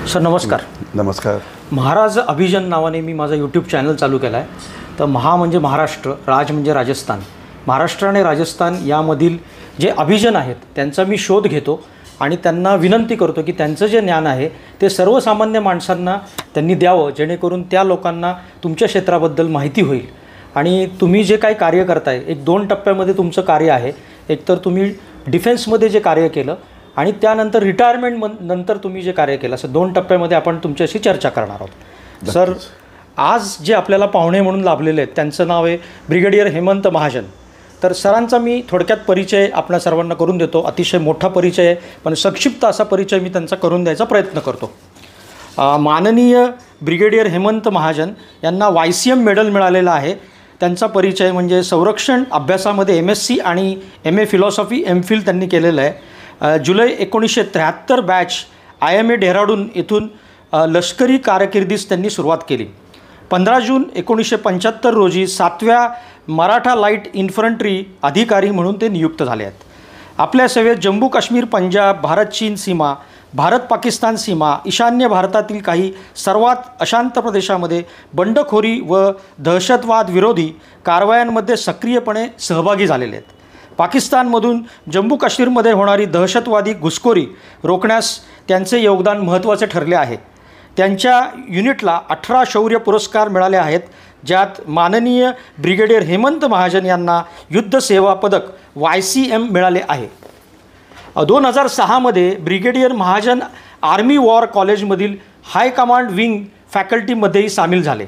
Sir नमस्कार. नमस्कार. महाराज अभिजन नावाने मी माझा यूट्यूब चॅनल चालू केला आहे. तर महा म्हणजे महाराष्ट्र, राज म्हणजे राजस्थान. महाराष्ट्र आणि राजस्थान यामधील जे अभिजन आहेत त्यांचा मी शोध घेतो आणि त्यांना विनंती करतो की त्यांचं जे ज्ञान आहे ते सर्वसामान्य माणसांना त्यांनी द्यावं, जेणेकरून त्या लोकांना तुमच्या क्षेत्राबद्दल माहिती होईल. आणि तुम्ही जे काही कार्य करताय, एक 2 टप्प्यामध्ये तुमचं कार्य आहे. एक तर तुम्ही डिफेन्समध्ये जे कार्य केलं आणि त्यानंतर रिटायरमेंट नंतर तुम्ही जे कार्य केलं, असं 2 टप्प्यामध्ये आपण तुमच्याशी चर्चा करणार आहोत. सर, आज जे आपल्याला पाहुणे म्हणून लाभलेले आहेत त्यांचं नाव आहे ब्रिगेडियर हेमंत महाजन. तर सरांचा मी थोडक्यात परिचय आपल्या सर्वांना करून देतो. अतिशय मोठा परिचय आहे, पण संक्षिप्त असा परिचय मी त्यांचा करून द्यायचा प्रयत्न करतो. माननीय ब्रिगेडियर हेमंत महाजन यांना YCM मेडल मिळालेलं आहे. त्यांचा परिचय म्हणजे संरक्षण अभ्यासामध्ये MSc आणि MA फिलॉसॉफी MPhil त्यांनी केलेलं आहे. जुलै 1973 बॅच IMA डेहराडून येथून लष्करी कारकिर्दीस त्यांनी सुरुवात केली. 15 जून 1975 रोजी 7व्या मराठा लाईट इन्फंट्री अधिकारी म्हणून ते नियुक्त झाले आहेत. आपल्या सेवेत जम्मू काश्मीर, पंजाब, भारत चीन सीमा, भारत पाकिस्तान सीमा, ईशान्य भारतातील काही सर्वात अशांत प्रदेशामध्ये बंडखोरी व दहशतवाद विरोधी कारवायांमध्ये सक्रियपणे सहभागी झालेले आहेत. पाकिस्तानमधून जम्मू काश्मीरमध्ये होणारी दहशतवादी घुसखोरी रोखण्यास त्यांचे योगदान महत्त्वाचे ठरले आहे. त्यांच्या युनिटला 18 शौर्य पुरस्कार मिळाले आहेत, ज्यात माननीय ब्रिगेडियर हेमंत महाजन यांना युद्ध सेवा पदक YCM मिळाले आहे. 2006 ब्रिगेडियर महाजन आर्मी वॉर कॉलेजमधील हाय कमांड विंग फॅकल्टीमध्येही सामील झाले.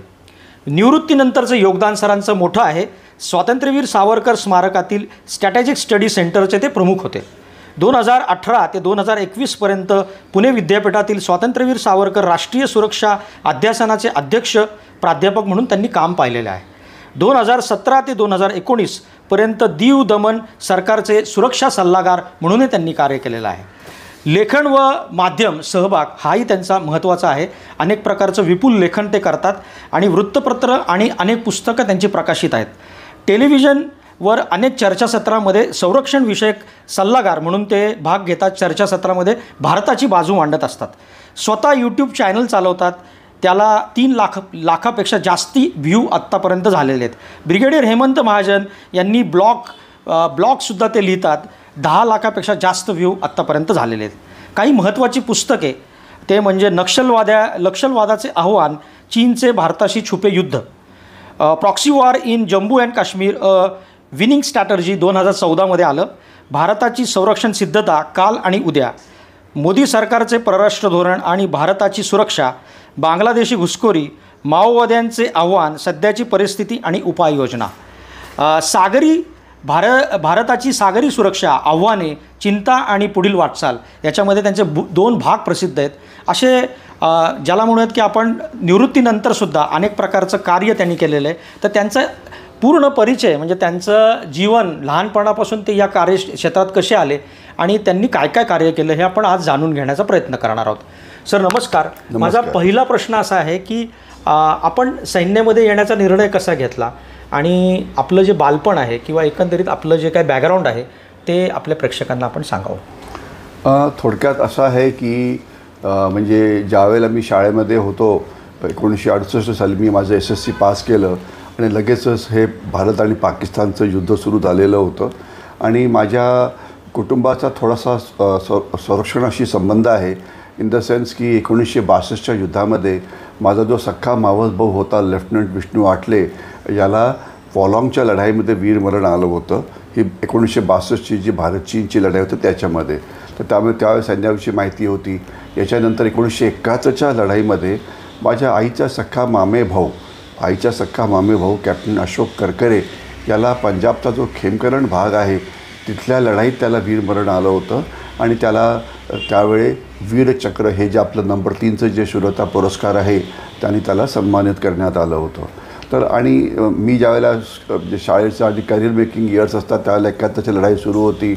निवृत्तीनंतरचं योगदान सरांचं मोठं आहे. स्वातंत्र्यवीर सावरकर स्मारकातील स्ट्रॅटेजिक स्टडी सेंटरचे ते प्रमुख होते. 2018 ते 2021पर्यंत पुणे विद्यापीठातील स्वातंत्र्यवीर सावरकर राष्ट्रीय सुरक्षा अध्यासनाचे अध्यक्ष प्राध्यापक म्हणून त्यांनी काम पाहिलेले आहे. 2017 ते 2019 पर्यंत दीव दमन सरकारचे सुरक्षा सल्लागार म्हणूनही त्यांनी कार्य केलेलं आहे. लेखन व माध्यम सहभाग हाही त्यांचा महत्त्वाचा आहे. अनेक प्रकारचं विपुल लेखन ते करतात आणि वृत्तपत्र आणि अनेक पुस्तकं त्यांची प्रकाशित आहेत. टेलिव्हिजनवर अनेक चर्चासत्रामध्ये संरक्षणविषयक सल्लागार म्हणून ते भाग घेतात. चर्चासत्रामध्ये भारताची बाजू मांडत असतात. स्वतः यूट्यूब चॅनल चालवतात. त्याला 3 लाखापेक्षा जास्ती व्ह्यू आत्तापर्यंत झालेले आहेत. ब्रिगेडियर हेमंत महाजन यांनी ब्लॉगसुद्धा ते लिहितात. 10 लाखापेक्षा जास्त व्ह्यू आत्तापर्यंत झालेले आहेत. काही महत्त्वाची पुस्तके ते म्हणजे नक्षलवादाचे आव्हान, चीनचे भारताशी छुपे युद्ध, proxy war in Jammu and Kashmir, winning strategy 2014 आलं, भारताची संरक्षण सिद्धता काल आणि उद्या, मोदी सरकारचे परराष्ट्र धोरण आणि भारताची सुरक्षा, बांगलादेशी घुसखोरी, माओवाद्यांचे आव्हान, सध्याची परिस्थिती आणि उपाययोजना, भारताची सागरी सुरक्षा, आव्हाने, चिंता आणि पुढील वाटचाल, याच्यामध्ये त्यांचे 2 भाग प्रसिद्ध आहेत. असे ज्याला म्हणूयात की आपण निवृत्तीनंतरसुद्धा अनेक प्रकारचं कार्य त्यांनी केलेलं आहे. तर त्यांचा पूर्ण परिचय म्हणजे त्यांचं जीवन लहानपणापासून ते या कार्यक्षेत्रात कसे आले आणि त्यांनी काय काय कार्य केलं हे आपण आज जाणून घेण्याचा प्रयत्न करणार आहोत. सर नमस्कार. माझा पहिला प्रश्न असा आहे की आपण सैन्यामध्ये येण्याचा निर्णय कसा घेतला आणि आपलं जे बालपण आहे किंवा एकंदरीत आपलं जे काही बॅकग्राऊंड आहे ते आपल्या प्रेक्षकांना आपण सांगावं. थोडक्यात असं आहे की म्हणजे ज्यावेळेला मी शाळेमध्ये होतो 1968 साली मी माझं SSC पास केलं आणि लगेचच हे भारत आणि पाकिस्तानचं युद्ध सुरू झालेलं होतं आणि माझ्या कुटुंबाचा थोडासा संरक्षणाशी संबंध आहे. इन द सेन्स की 1962च्या युद्धामध्ये माझा जो सख्खा मावस भाऊ होता लेफ्टनंट विष्णू आठले, याला पॉलाँगच्या लढाईमध्ये वीरमरण आलं होतं. ही 1962ची जी भारत चीनची लढाई होती त्याच्यामध्ये. तर त्यामुळे त्यावेळेस सैन्याविषयी माहिती होती. याच्यानंतर 1971च्या लढाईमध्ये माझ्या आईचा सख्खा मामे भाऊ कॅप्टन अशोक करकरे याला पंजाबचा जो खेमकरण भाग आहे तिथल्या लढाईत त्याला वीरमरण आलं होतं आणि त्याला त्यावेळी वीरचक्र हे जे आपलं नंबर 3चं जे शूरता पुरस्कार आहे त्यांनी त्याला सन्मानित करण्यात आलं होतं. तर आणि मी ज्यावेळेला जे शाळेचं आणि करिअर मेकिंग इयर्स असतात त्यावेळेला 71ची लढाई सुरू होती.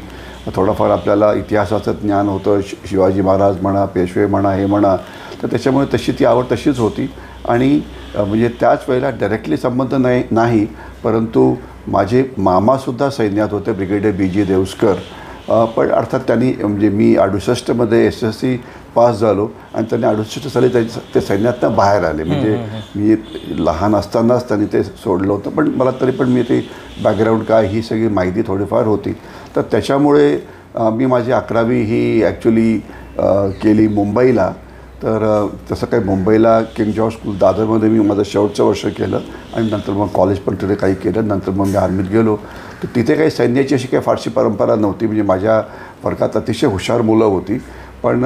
थोडंफार आपल्याला इतिहासाचं ज्ञान होतं, शिवाजी महाराज म्हणा, पेशवे म्हणा, हे म्हणा. तर त्याच्यामुळे तशी ती आवड तशीच होती आणि म्हणजे त्याच वेळेला डायरेक्टली संबंध नाही परंतु माझे मामासुद्धा सैन्यात होते, ब्रिगेडियर BG देवस्कर. पण अर्थात त्यांनी म्हणजे मी 68मध्ये SSC पास झालो आणि त्यांनी 68 साली ते सैन्यातनं बाहेर आले. म्हणजे मी लहान असतानाच त्यांनी ते सोडलं होतं, पण मला तरी पण मी ते बॅकग्राऊंड काय ही सगळी माहिती थोडीफार होती. तर त्याच्यामुळे मी माझी 11वी ही ॲक्च्युली केली मुंबईला. तर तसं काही मुंबईला किंग जॉर्ज स्कूल दादरमध्ये मी माझं शेवटचं वर्ष केलं आणि नंतर मग कॉलेज पण तिथे काही केलं. नंतर मग मी आर्मीत गेलो. तर तिथे काही सैन्याची अशी काही फारशी परंपरा नव्हती. म्हणजे माझ्या वर्गात अतिशय हुशार मुलं होती, पण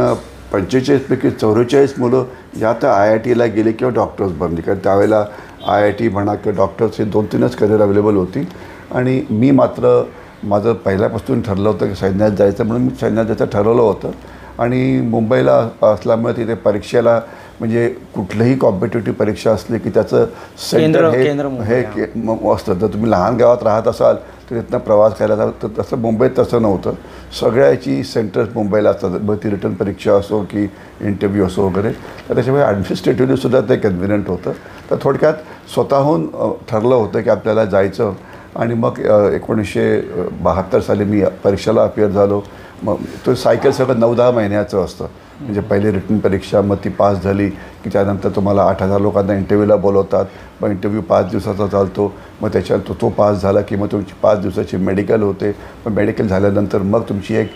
45पैकी 44 मुलं या तर IITला गेले किंवा डॉक्टर्स बनले. कारण त्यावेळेला IIT म्हणा किंवा डॉक्टर्स हे 2-3च करिअर अवेलेबल होती. आणि मी मात्र माझं पहिल्यापासून ठरलं होतं की सैन्यात जायचं, म्हणून मी सैन्यात जायचं ठरवलं होतं. आणि मुंबईला असल्यामुळे तिथे परीक्षेला म्हणजे कुठलंही कॉम्पिटेटिव्ह परीक्षा असली की त्याचं सेंटर हे असतं. जर तुम्ही लहान गावात राहत असाल तर तिथनं प्रवास करायला जाल, तर तसं मुंबईत तसं नव्हतं. सगळ्याची सेंटर्स मुंबईला असतात, मग ती रिटर्न परीक्षा असो की इंटरव्ह्यू असो वगैरे. तर त्याच्यामुळे ॲडमिनिस्ट्रेटिव्हलीसुद्धा ते कन्व्हिनियंट होतं. तर थोडक्यात स्वतःहून ठरलं होतं की आपल्याला जायचं. आणि मग 1972 साली मी परीक्षेला अपिअर झालो. मग तो सायकल सगळं 9-10 महिन्याचं असतं. म्हणजे पहिली रिटर्न परीक्षा, मग ती पास झाली की त्यानंतर तुम्हाला 8,000 लोकांना इंटरव्ह्यूला बोलवतात. मग इंटरव्ह्यू 5 दिवसाचा चालतो. मग त्याच्यात तो पास झाला की मग तुमची 5 दिवसाची मेडिकल होते. मग मेडिकल झाल्यानंतर मग तुमची एक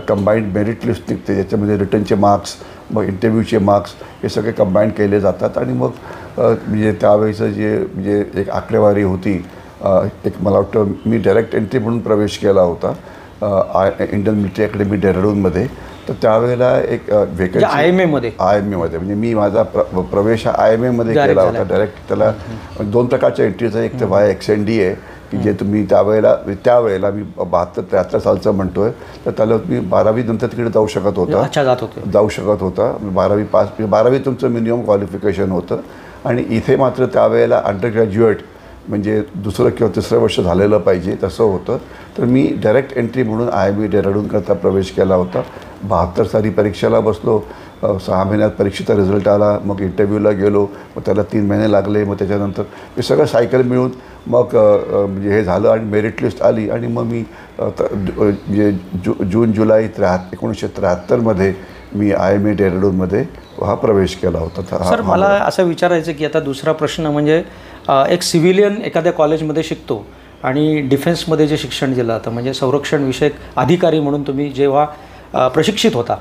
कंबाईंड मेरिट लिस्ट निघते, ज्याच्यामध्ये रिटर्नचे मार्क्स, मग इंटरव्ह्यूचे मार्क्स हे सगळे कंबाईंड केले जातात. आणि मग म्हणजे त्यावेळेचं जे म्हणजे एक आकडेवारी होती, एक मला वाटतं मी डायरेक्ट एंट्री म्हणून प्रवेश केला होता इंडियन मिलिटरी अकॅडमी डेहराडूनमध्ये. तर त्यावेळेला एक वेकन्सी IMAमध्ये म्हणजे मी माझा प्रवेश हा IMAमध्ये केला होता डायरेक्ट. त्याला 2 प्रकारच्या एंट्रीज आहे. एक तर वाय XNDA की जे तुम्ही त्यावेळेला मी 72-73 सालचं म्हणतोय, तर त्याला मी 12वी नंतर तिकडे जाऊ शकत होता. 12वी पास, 12वी तुमचं मिनिमम क्वालिफिकेशन होतं. आणि इथे मात्र त्यावेळेला अंडर ग्रॅज्युएट म्हणजे 2रं किंवा 3रं वर्ष झालेलं पाहिजे तसं होतं. तर मी डायरेक्ट एंट्री म्हणून IIM डेहराडूनकरता प्रवेश केला होता. 72 साली परीक्षेला बसलो. 6 महिन्यात परीक्षेचा रिझल्ट आला. मग इंटरव्ह्यूला गेलो. मग त्याला 3 महिने लागले. मग त्याच्यानंतर हे सगळं सायकल मिळून मग म्हणजे हे झालं आणि मेरिट लिस्ट आली. आणि मग मी म्हणजे जून-जुलै 1973मध्ये मी IIM डेहराडूनमध्ये हा प्रवेश केला होता. सर, मला असं विचारायचं की आता दुसरा प्रश्न म्हणजे एक सिव्हिलियन एखाद्या कॉलेजमध्ये शिकतो आणि डिफेन्समध्ये जे शिक्षण दिलं जातं, म्हणजे संरक्षणविषयक अधिकारी म्हणून तुम्ही जेव्हा प्रशिक्षित होता,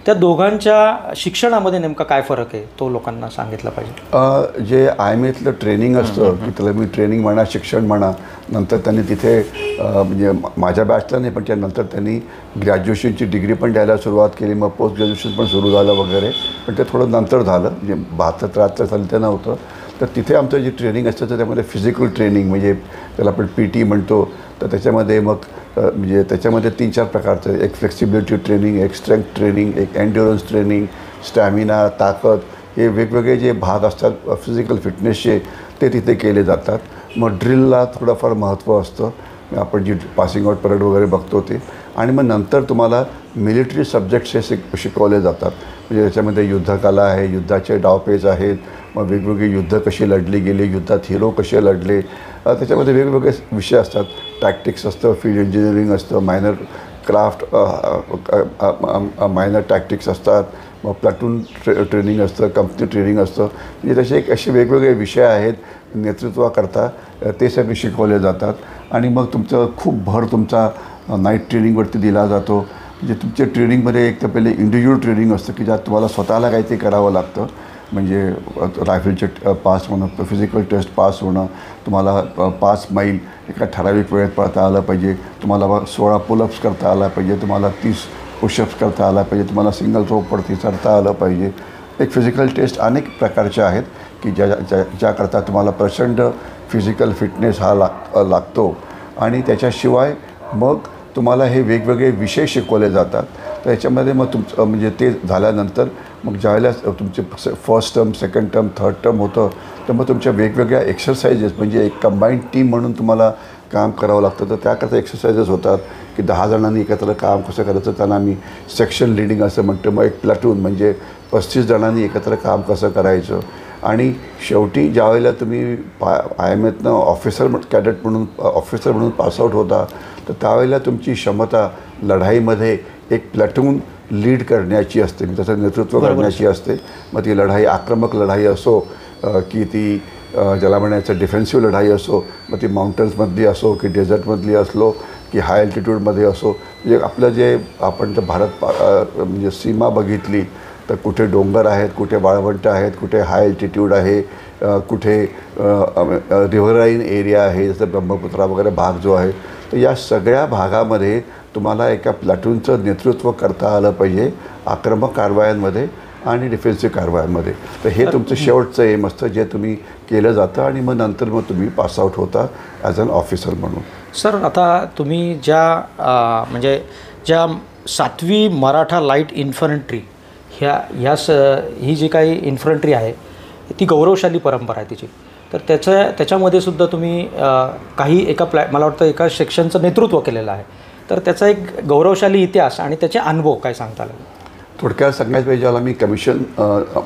त्या दोघांच्या शिक्षणामध्ये नेमका काय फरक आहे तो लोकांना सांगितलं पाहिजे. जे IIMतलं ट्रेनिंग असतं की त्याला मी ट्रेनिंग म्हणा, शिक्षण म्हणा, नंतर त्यांनी तिथे म्हणजे माझ्या बॅचला नाही पण त्यानंतर त्यांनी ग्रॅज्युएशनची डिग्री पण द्यायला सुरुवात केली. मग पोस्ट ग्रॅज्युएशन पण सुरू झालं वगैरे, पण ते थोडं नंतर झालं. म्हणजे 72-73 साली ते नव्हतं. तर तिथे आमचं जे ट्रेनिंग असतं तर त्यामध्ये फिजिकल ट्रेनिंग म्हणजे त्याला आपण PT म्हणतो. तर त्याच्यामध्ये मग म्हणजे त्याच्यामध्ये 3-4 प्रकारचं, एक फ्लेक्सिबिलिटी ट्रेनिंग, एक स्ट्रेंथ ट्रेनिंग, एक एन्ड्युरन्स ट्रेनिंग, स्टॅमिना, ताकद, हे वेगवेगळे जे भाग असतात फिजिकल फिटनेसचे ते तिथे केले जातात. मग ड्रिलला थोडंफार महत्त्व असतं. आपण जी पासिंग आउट परेड वगैरे बघतो ते. आणि मग नंतर तुम्हाला मिलिटरी सब्जेक्ट्स हे शिकवले जातात. म्हणजे त्याच्यामध्ये युद्धकला आहे, युद्धाचे डावपेच आहेत, मग वेगवेगळी युद्ध कशी लढली गेली, युद्धात हिरो कसे लढले, त्याच्यामध्ये वेगवेगळे विषय असतात. टॅक्टिक्स असतं, फील्ड इंजिनिअरिंग असतं, मायनर क्राफ्ट, मायनर टॅक्टिक्स असतात, मग प्लाटून ट्रेनिंग असतं, कंपनी ट्रेनिंग असतं. म्हणजे तसे असे वेगवेगळे विषय आहेत नेतृत्वाकरता, ते सगळे शिकवले जातात. आणि मग तुमचं खूप भर तुमचा नाईट ट्रेनिंगवरती दिला जातो. म्हणजे तुमच्या ट्रेनिंगमध्ये एक तर पहिले इंडिव्हिज्युअल ट्रेनिंग असतं की ज्यात तुम्हाला स्वतःला काहीतरी करावं लागतं. म्हणजे रायफलचे पास होणं, फिजिकल टेस्ट पास होणं, तुम्हाला 5 मैल एका ठराविक वेळेत पळता आलं पाहिजे, तुम्हाला 16 पुलअप्स करता आला पाहिजे, तुम्हाला 30 पुशअप्स करता आला पाहिजे, तुम्हाला सिंगल रोपवरती चढता आलं पाहिजे. एक फिजिकल टेस्ट अनेक प्रकारचे आहेत की ज्याकरता तुम्हाला प्रचंड फिजिकल फिटनेस हा लागतो. आणि त्याच्याशिवाय मग तुम्हाला हे वेगवेगळे विषय शिकवले जातात. तर याच्यामध्ये मग तुमचं म्हणजे ते झाल्यानंतर मग ज्यावेळेला तुमचे first term, second term, third term होतं, तर मग तुमच्या वेगवेगळ्या एक्सरसाइजेस म्हणजे एक कंबाईंड टीम म्हणून तुम्हाला काम करावं लागतं. तर त्याकरता एक्सरसाइजेस होतात की 10 जणांनी एकत्र काम कसं करायचं, त्यांना आम्ही सेक्शन लिडिंग असं म्हणतो. मग एक प्लाटून म्हणजे 35 जणांनी एकत्र काम कसं करायचं. आणि शेवटी ज्यावेळेला तुम्ही IIMतनं कॅडेट म्हणून ऑफिसर म्हणून पासआउट होता, तर त्यावेळेला तुमची क्षमता लढाईमध्ये एक प्लॅटून लीड करण्याची असते, मी त्याचं नेतृत्व करण्याची असते. मग ती लढाई आक्रमक लढाई असो की ती ज्याला म्हणायचं डिफेन्सिव्ह लढाई असो, मग ती माउंटन्समधली असो की डेझर्टमधली असलो की हाय अल्टिट्यूडमध्ये असो. म्हणजे आपलं जे आपण जर भारत म्हणजे सीमा बघितली तर कुठे डोंगर आहेत, कुठे वाळवंट आहेत, कुठे हाय अल्टिट्यूड आहे, कुठे रिव्हराईन एरिया आहे, जसं ब्रह्मपुत्रा वगैरे भाग जो आहे. तर या सगळ्या भागामध्ये तुम्हाला एका प्लाटूनचं नेतृत्व करता आलं पाहिजे आक्रमक कारवायांमध्ये आणि डिफेन्सिव्ह कारवायांमध्ये. तर हे तुमचं शेवटचं एम असतं जे तुम्ही केलं जातं आणि मग नंतर मग तुम्ही पासआउट होता ॲज अन ऑफिसर म्हणून. सर, आता तुम्ही ज्या म्हणजे ज्या 7वी मराठा लाईट इन्फंट्री ही जी काही इन्फंट्री आहे ती गौरवशाली परंपरा आहे तिची. तर त्याच्यामध्ये सुद्धा तुम्ही काही मला वाटतं एका सेक्शनचं नेतृत्व केलेलं आहे. तर त्याचा एक गौरवशाली इतिहास आणि त्याचे अनुभव काय सांगता आले? थोडक्यात सांगायचं पाहिजे, ज्याला मी कमिशन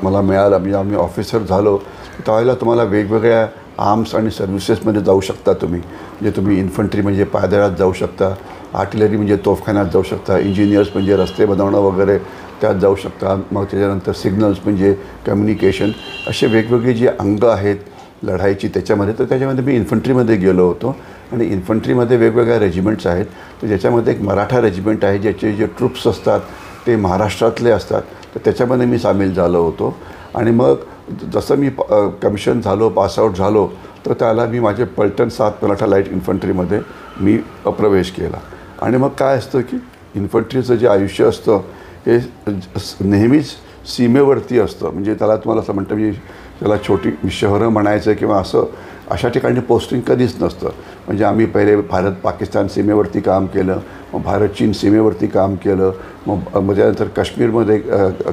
मला मिळालं म्हणजे आम्ही ऑफिसर झालो त्यावेळेला तुम्हाला वेगवेगळ्या आर्म्स आणि सर्व्हिसेसमध्ये जाऊ शकता तुम्ही. म्हणजे तुम्ही इन्फंट्री म्हणजे पायदळात जाऊ शकता, आर्टिलरी म्हणजे तोफखान्यात जाऊ शकता, इंजिनियर्स म्हणजे रस्ते बनवणं वगैरे त्यात जाऊ शकता. मग त्याच्यानंतर सिग्नल्स म्हणजे कम्युनिकेशन, असे वेगवेगळे जे अंग आहेत लढाईची त्याच्यामध्ये. तर त्याच्यामध्ये मी इन्फंट्रीमध्ये गेलो होतो आणि इन्फंट्रीमध्ये वेगवेगळ्या रेजिमेंट्स आहेत. तर ज्याच्यामध्ये एक मराठा रेजिमेंट आहे ज्याचे जे ट्रूप्स असतात ते महाराष्ट्रातले असतात. तर त्याच्यामध्ये मी सामील झालो होतो. आणि मग जसं मी कमिशन झालो, पासआउट झालो, तर त्याला मी माझे पलटण 7 मराठा लाईट इन्फंट्रीमध्ये मी प्रवेश केला. आणि मग काय असतं की इन्फंट्रीचं जे आयुष्य असतं हे नेहमीच सीमेवरती असतं. म्हणजे त्याला तुम्हाला असं म्हणतं म्हणजे त्याला छोटी शहरं म्हणायचं किंवा असं अशा ठिकाणी पोस्टिंग कधीच नसतं. म्हणजे आम्ही पहिले भारत पाकिस्तान सीमेवरती काम केलं, मग भारत चीन सीमेवरती काम केलं, मग त्यानंतर काश्मीरमध्ये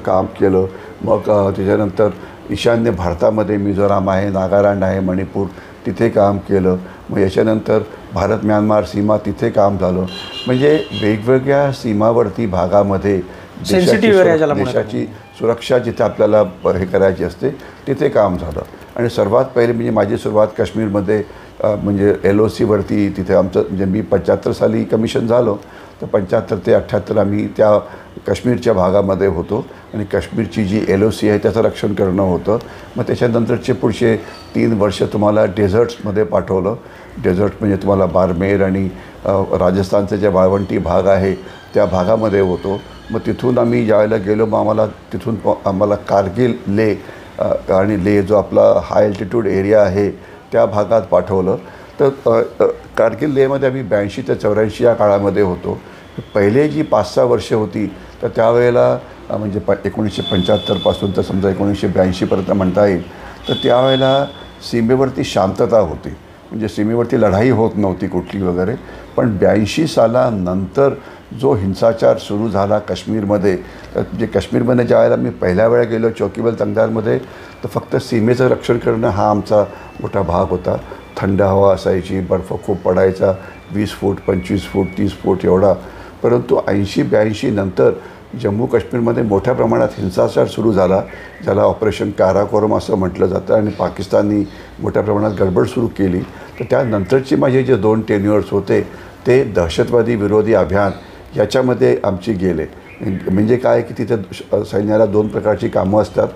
काम केलं, मग त्याच्यानंतर ईशान्य भारतामध्ये मिझोराम आहे, नागालँड आहे, मणिपूर तिथे काम केलं. मग याच्यानंतर भारत म्यानमार सीमा तिथे काम झालं. म्हणजे वेगवेगळ्या सीमावर्ती भागामध्ये देशाची सुरक्षा जिथे आपल्याला हे करायची असते तिथे काम झालं. आणि सर्वात पहिले म्हणजे माझी सुरुवात काश्मीरमध्ये म्हणजे LOCवरती तिथे आमचं म्हणजे मी 75 साली कमिशन झालो, तर 75 ते 78 आम्ही त्या काश्मीरच्या भागामध्ये होतो. आणि काश्मीरची जी LOC आहे त्याचं रक्षण करणं होतं. मग त्याच्यानंतरचे पुढचे 3 वर्ष तुम्हाला डेझर्ट्समध्ये पाठवलं. डेझर्ट म्हणजे तुम्हाला बारमेर आणि राजस्थानचे जे वाळवंटी भाग आहे त्या भागामध्ये होतो. मग तिथून आम्ही ज्यावेळेला गेलो मग आम्हाला कारगिल, लेह आणि लेह जो आपला हाय अल्टिट्यूड एरिया आहे त्या भागात पाठवलं. तर कारगिल लेहमध्ये आम्ही 82 ते 84 या काळामध्ये होतो. पहिले जी 5-6 वर्षे होती तर त्यावेळेला म्हणजे 1975 तर समजा 1982पर्यंत म्हणता येईल. तर त्यावेळेला सीमेवरती शांतता होती, म्हणजे सीमेवरती लढाई होत नव्हती कुठली वगैरे. पण 82 सालानंतर जो हिंसाचार सुरू झाला काश्मीरमध्ये, तर जे काश्मीरमध्ये ज्यावेळेला मी पहिल्या वेळा गेलो चौकीबल तंगधारमध्ये, तर फक्त सीमेचं रक्षण करणं हा आमचा मोठा भाग होता. थंड हवा असायची, बर्फ खूप पडायचा, 20 फूट 25 फूट 30 फूट एवढा. परंतु 80-82 नंतर जम्मू काश्मीरमध्ये मोठ्या प्रमाणात हिंसाचार सुरू झाला, ज्याला ऑपरेशन काराकोरम असं म्हटलं जातं. आणि पाकिस्ताननी मोठ्या प्रमाणात गडबड सुरू केली. तर त्यानंतरचे माझे जे 2 टेन्युअर्स होते ते दहशतवादी विरोधी अभियान याच्यामध्ये आमची गेले. म्हणजे काय की तिथे सैन्याला 2 प्रकारची कामं असतात.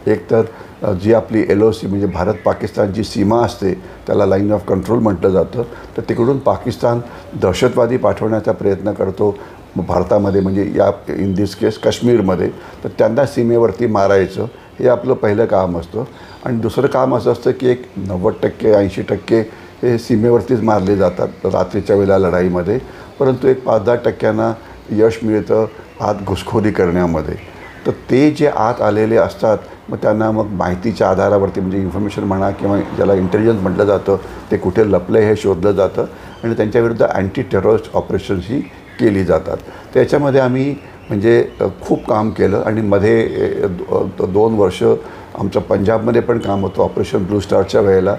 एक तर जी आपली LOC म्हणजे भारत पाकिस्तानची सीमा असते त्याला लाईन ऑफ कंट्रोल म्हटलं जातं. तर तिकडून पाकिस्तान दहशतवादी पाठवण्याचा प्रयत्न करतो भारतामध्ये, म्हणजे या इन दिस केस काश्मीरमध्ये. तर त्यांना सीमेवरती मारायचं हे आपलं पहिलं काम असतं. आणि दुसरं काम असं असतं की एक 90% 80% हे सीमेवरतीच मारले जातात रात्रीच्या वेळेला लढाईमध्ये. परंतु एक 5-10% यश मिळतं आत घुसखोरी करण्यामध्ये. तर ते जे आत आलेले असतात मग त्यांना मग माहितीच्या आधारावरती म्हणजे इन्फॉर्मेशन म्हणा किंवा ज्याला इंटेलिजन्स म्हटलं जातं ते कुठे लपलं हे शोधलं जातं आणि त्यांच्याविरुद्ध अँटी टेररिस्ट ऑपरेशन्सही केली जातात. त्याच्यामध्ये आम्ही म्हणजे खूप काम केलं. आणि मध्ये 2 वर्ष आमचं पंजाबमध्ये पण काम होतं ऑपरेशन ब्लू स्टारच्या वेळेला.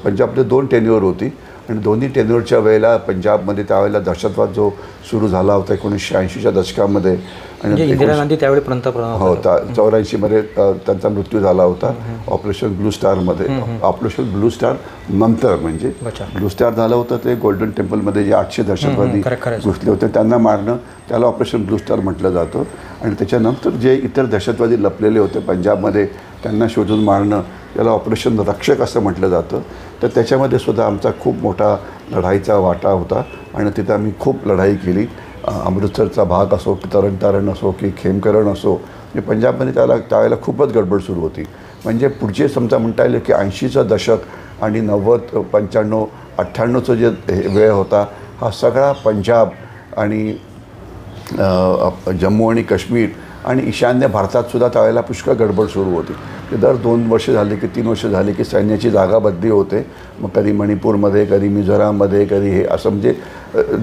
पंजाबमध्ये 2 टेन्युअर होती आणि दोन्ही टेन्युअरच्या वेळेला पंजाबमध्ये त्यावेळेला दहशतवाद जो सुरू झाला होता 1980च्या दशकामध्ये, म्हणजे इंदिरा गांधी त्यावेळी पंतप्रधान हो 84मध्ये त्यांचा मृत्यू झाला होता ऑपरेशन ब्लू स्टारमध्ये. ऑपरेशन ब्लू स्टार नंतर म्हणजे ब्लू स्टार झालं होतं ते गोल्डन टेम्पलमध्ये जे 800 दहशतवादी घुसले होते त्यांना मारणं, त्याला ऑपरेशन ब्लू स्टार म्हटलं जातं. आणि त्याच्यानंतर जे इतर दहशतवादी लपलेले होते पंजाबमध्ये त्यांना शोधून मारणं, त्याला ऑपरेशन रक्षक असं म्हटलं जातं. तर त्याच्यामध्ये सुद्धा आमचा खूप मोठा लढाईचा वाटा होता आणि तिथं आम्ही खूप लढाई केली. अमृतसरचा भाग असो की तरण असो की खेमकरण असो, म्हणजे पंजाबमध्ये त्यावेळेला खूपच गडबड सुरू होती. म्हणजे पुढचे समजा म्हणता येईल की 80चं दशक आणि 90, 95, 98चं जे वेळ होता हा सगळा पंजाब आणि जम्मू आणि काश्मीर आणि ईशान्य भारतातसुद्धा त्यावेळेला पुष्कळ गडबड सुरू होती. दर 2 वर्ष झाली की 3 वर्ष झाली की सैन्याची जागा बदली होते. मग कधी मणिपूरमध्ये, कधी मिझोराममध्ये, कधी हे असं म्हणजे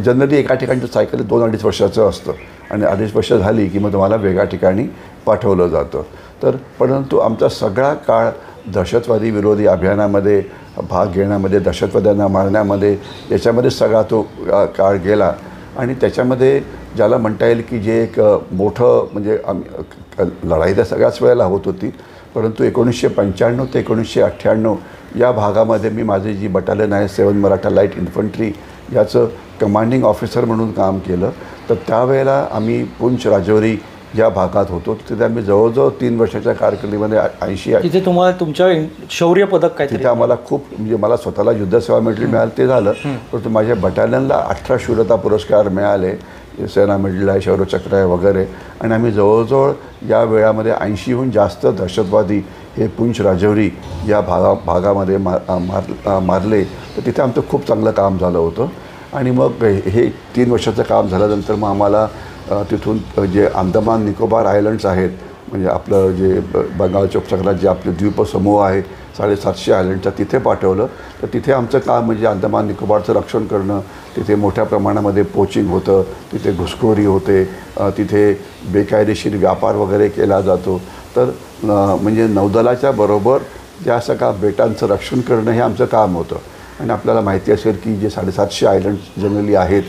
जनरली एका ठिकाणचं सायकल 2-2.5 वर्षाचं असतं आणि 2.5 वर्ष झाली की मग तुम्हाला वेगळ्या ठिकाणी पाठवलं जातं. तर परंतु आमचा सगळा काळ दहशतवादी विरोधी अभियानामध्ये भाग घेण्यामध्ये, दहशतवाद्यांना मारण्यामध्ये, याच्यामध्ये सगळा तो काळ गेला. आणि त्याच्यामध्ये ज्याला म्हणता येईल की जे एक मोठं म्हणजे लढाई तर सगळ्याच वेळेला होत होती, परंतु 1995 ते 1998 या भागामध्ये मी माझी जी बटालियन आहे 7 मराठा लाईट इन्फंट्री याचं कमांडिंग ऑफिसर म्हणून काम केलं. तर त्यावेळेला आम्ही पुंछ राजौरी या भागात होतो. तिथे आम्ही जवळजवळ 3 वर्षाच्या कारकिर्दीमध्ये 80 तिथे तुम्हाला तुमच्या शौर्य पदक काय तिथे आम्हाला खूप म्हणजे मला स्वतःला युद्धसेवा मेडल मिळालं ते झालं, परंतु माझ्या बटालियनला 18 शूरता पुरस्कार मिळाले, सेना मेडल आहे, शौर्यचक्र आहे वगैरे. आणि आम्ही जवळजवळ या वेळामध्ये 80हून जास्त दहशतवादी हे पुंछ राजौरी या भागामध्ये मारले. तर तिथे आमचं खूप चांगलं काम झालं होतं. आणि मग हे 3 वर्षाचं काम झाल्यानंतर मग आम्हाला तिथून जे अंदमान निकोबार आयलंड्स आहेत, म्हणजे आपलं जे बंगालच्या उपसागरात जे आपले द्वीपसमूह आहे 750 आयलंडचा, तिथे पाठवलं. तर तिथे आमचं काम म्हणजे अंदमान निकोबारचं रक्षण करणं. तिथे मोठ्या प्रमाणामध्ये पोचिंग होतं, तिथे घुसखोरी होते, तिथे बेकायदेशीर व्यापार वगैरे केला जातो. तर म्हणजे नौदलाच्या बरोबर त्या सगळ्या बेटांचं रक्षण करणं हे आमचं काम होतं. आणि आपल्याला माहिती असेल की जे 750 आयलंड्स जनरली आहेत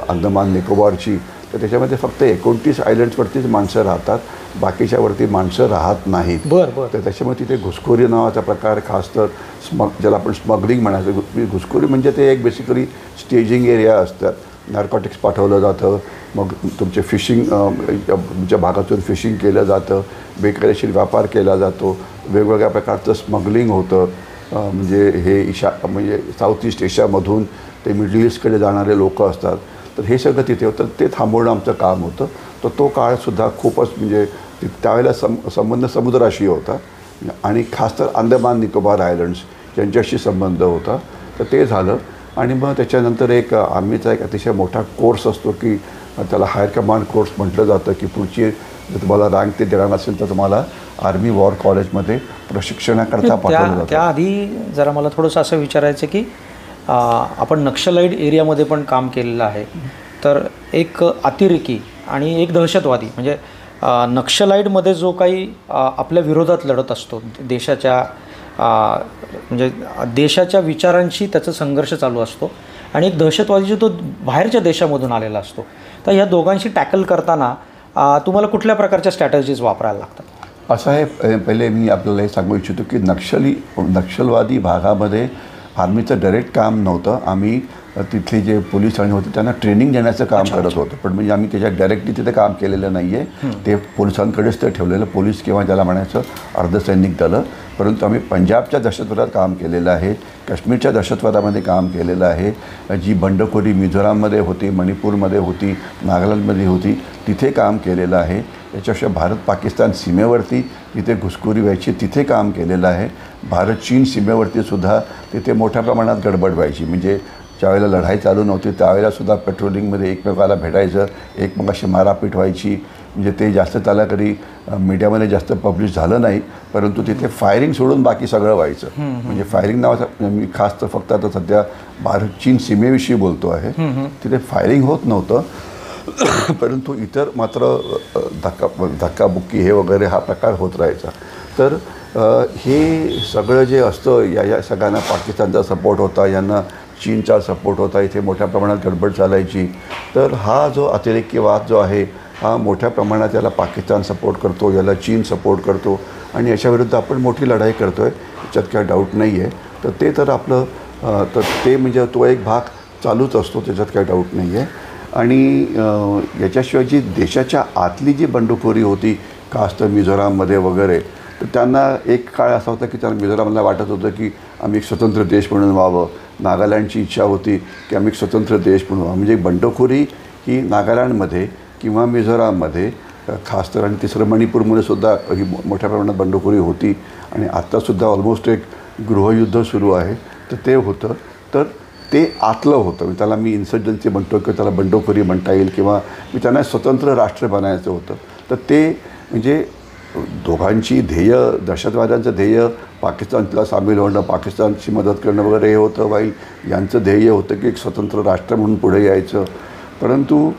अंदमान निकोबारची, तर त्याच्यामध्ये फक्त 29 आयलंड्सवरतीच माणसं राहतात, बाकीच्यावरती माणसं राहत नाहीत. तर त्याच्यामुळे तिथे घुसखोरी नावाचा प्रकार, खास तर ज्याला आपण स्मगलिंग म्हणायचं, घुसखोरी म्हणजे ते एक बेसिकली स्टेजिंग एरिया असतात. नार्कोटिक्स पाठवलं जातं, मग तुमचे फिशिंग तुमच्या भागातून फिशिंग केलं जातं, बेकायदेशीर व्यापार केला जातो, वेगवेगळ्या प्रकारचं स्मगलिंग होतं. म्हणजे हे म्हणजे साऊथ ईस्ट एशियामधून ते मिडल ईस्टकडे जाणारे लोक असतात. तर हे सगळं तिथे होतं, ते थांबवणं आमचं काम होतं. तर तो काळसुद्धा खूपच म्हणजे त्यावेळेला संबंध समुद्राशी होता आणि खास तर अंदमान निकोबार आयलंड्स यांच्याशी संबंध होता. तर ते झालं. आणि मग त्याच्यानंतर एक आर्मीचा एक अतिशय मोठा कोर्स असतो की त्याला हायर कमांड कोर्स म्हटलं जातं, की पुढची जर तुम्हाला रँक ते देणार नसेल तर तुम्हाला आर्मी वॉर कॉलेजमध्ये प्रशिक्षणाकरता पाठवलं जातं. त्याआधी जरा मला थोडंसं असं विचारायचं की आपण नक्षलाईट एरियामध्ये पण काम केलेलं आहे. तर एक अतिरेकी आणि एक दहशतवादी म्हणजे नक्षलाईटमध्ये जो काही आपल्या विरोधात लढत असतो, देशाच्या म्हणजे देशाच्या विचारांशी त्याचा संघर्ष चालू असतो, आणि एक दहशतवादी जो तो बाहेरच्या देशामधून आलेला असतो. तर ह्या दोघांशी टॅकल करताना तुम्हाला कुठल्या प्रकारच्या स्ट्रॅटजीज वापरायला लागतात? असं आहे, पहिले मी आपल्याला हे सांगू इच्छितो की नक्षलवादी भागामध्ये आर्मीचं डायरेक्ट काम नव्हतं. आम्ही तिथले जे पोलीस आणि होते त्यांना ट्रेनिंग देण्याचं काम करत होतं, पण म्हणजे आम्ही त्याच्यात डायरेक्टली तिथे काम केलेलं नाही आहे. ते पोलिसांकडेच ते ठेवलेलं, पोलीस किंवा ज्याला म्हणायचं अर्धसैनिक दलं. परंतु आम्ही पंजाबच्या दहशतवादात काम केलेलं आहे, काश्मीरच्या दहशतवादामध्ये काम केलेलं आहे. जी बंडखोरी मिझोराममध्ये होती, मणिपूरमध्ये होती, नागालँडमध्ये होती, तिथे काम केलेलं आहे. याच्याशिवाय भारत पाकिस्तान सीमेवरती जिथे घुसखोरी व्हायची तिथे काम केलेलं आहे. भारत चीन सीमेवरतीसुद्धा तिथे मोठ्या प्रमाणात गडबड व्हायची. म्हणजे ज्यावेळेला लढाई चालू नव्हती त्यावेळेलासुद्धा पेट्रोलिंगमध्ये एकमेकाला भेटायचं, एकमेकाशी मारापीट व्हायची. म्हणजे ते जास्त त्याला कधी मीडियामध्ये जास्त पब्लिश झालं नाही, परंतु तिथे फायरिंग सोडून बाकी सगळं व्हायचं. म्हणजे फायरिंग नावाचा मी खास तर फक्त आता सध्या भारत चीन सीमेविषयी बोलतो आहे. तिथे फायरिंग होत नव्हतं, परंतु इतर मात्र धक्काबुक्की हे वगैरे हा प्रकार होत राहायचा. तर हे सगळं जे असतं या सगळ्यांना पाकिस्तानचा सपोर्ट होता, यांना चीनचा सपोर्ट होता, इथे मोठ्या प्रमाणात गडबड चालायची. तर हा जो अतिरेकीवाद जो आहे हा मोठ्या प्रमाणात याला पाकिस्तान सपोर्ट करतो, याला चीन सपोर्ट करतो आणि याच्याविरुद्ध आपण मोठी लढाई करतो आहे, याच्यात काय डाऊट नाही आहे. तर ते तर आपलं तर ते म्हणजे तो एक भाग चालूच असतो, त्याच्यात काही डाऊट नाही आहे. आणि याच्याशिवाय जी देशाच्या आतली जी बंडखोरी होती खास तर मिझोराममध्ये वगैरे, तर त्यांना एक काळ असा होता की त्यांना मिझोरामला वाटत होतं की आम्ही एक स्वतंत्र देश म्हणून व्हावं. नागालँडची इच्छा होती की आम्ही एक स्वतंत्र देश म्हणून व्हावं. म्हणजे बंडखोरी ही नागालँडमध्ये किंवा मिझोराममध्ये खास तर आणि तिसरं मणिपूरमध्ये सुद्धा ही मोठ्या प्रमाणात बंडखोरी होती. आणि आत्तासुद्धा ऑलमोस्ट एक गृहयुद्ध सुरू आहे. तर ते होतं, तर ते आतलं होतं. त्याला मी इन्सर्जन्सी म्हणतो किंवा त्याला बंडखोरी म्हणता येईल, किंवा मी त्यांना स्वतंत्र राष्ट्र बनायचं होतं. तर ते म्हणजे दोघांची ध्येय, दहशतवाद्यांचं ध्येय पाकिस्तानला सामील होणं, पाकिस्तानची मदत करणं वगैरे हे होतं, वाईल यांचं ध्येय होतं की एक स्वतंत्र राष्ट्र म्हणून पुढे यायचं. परंतु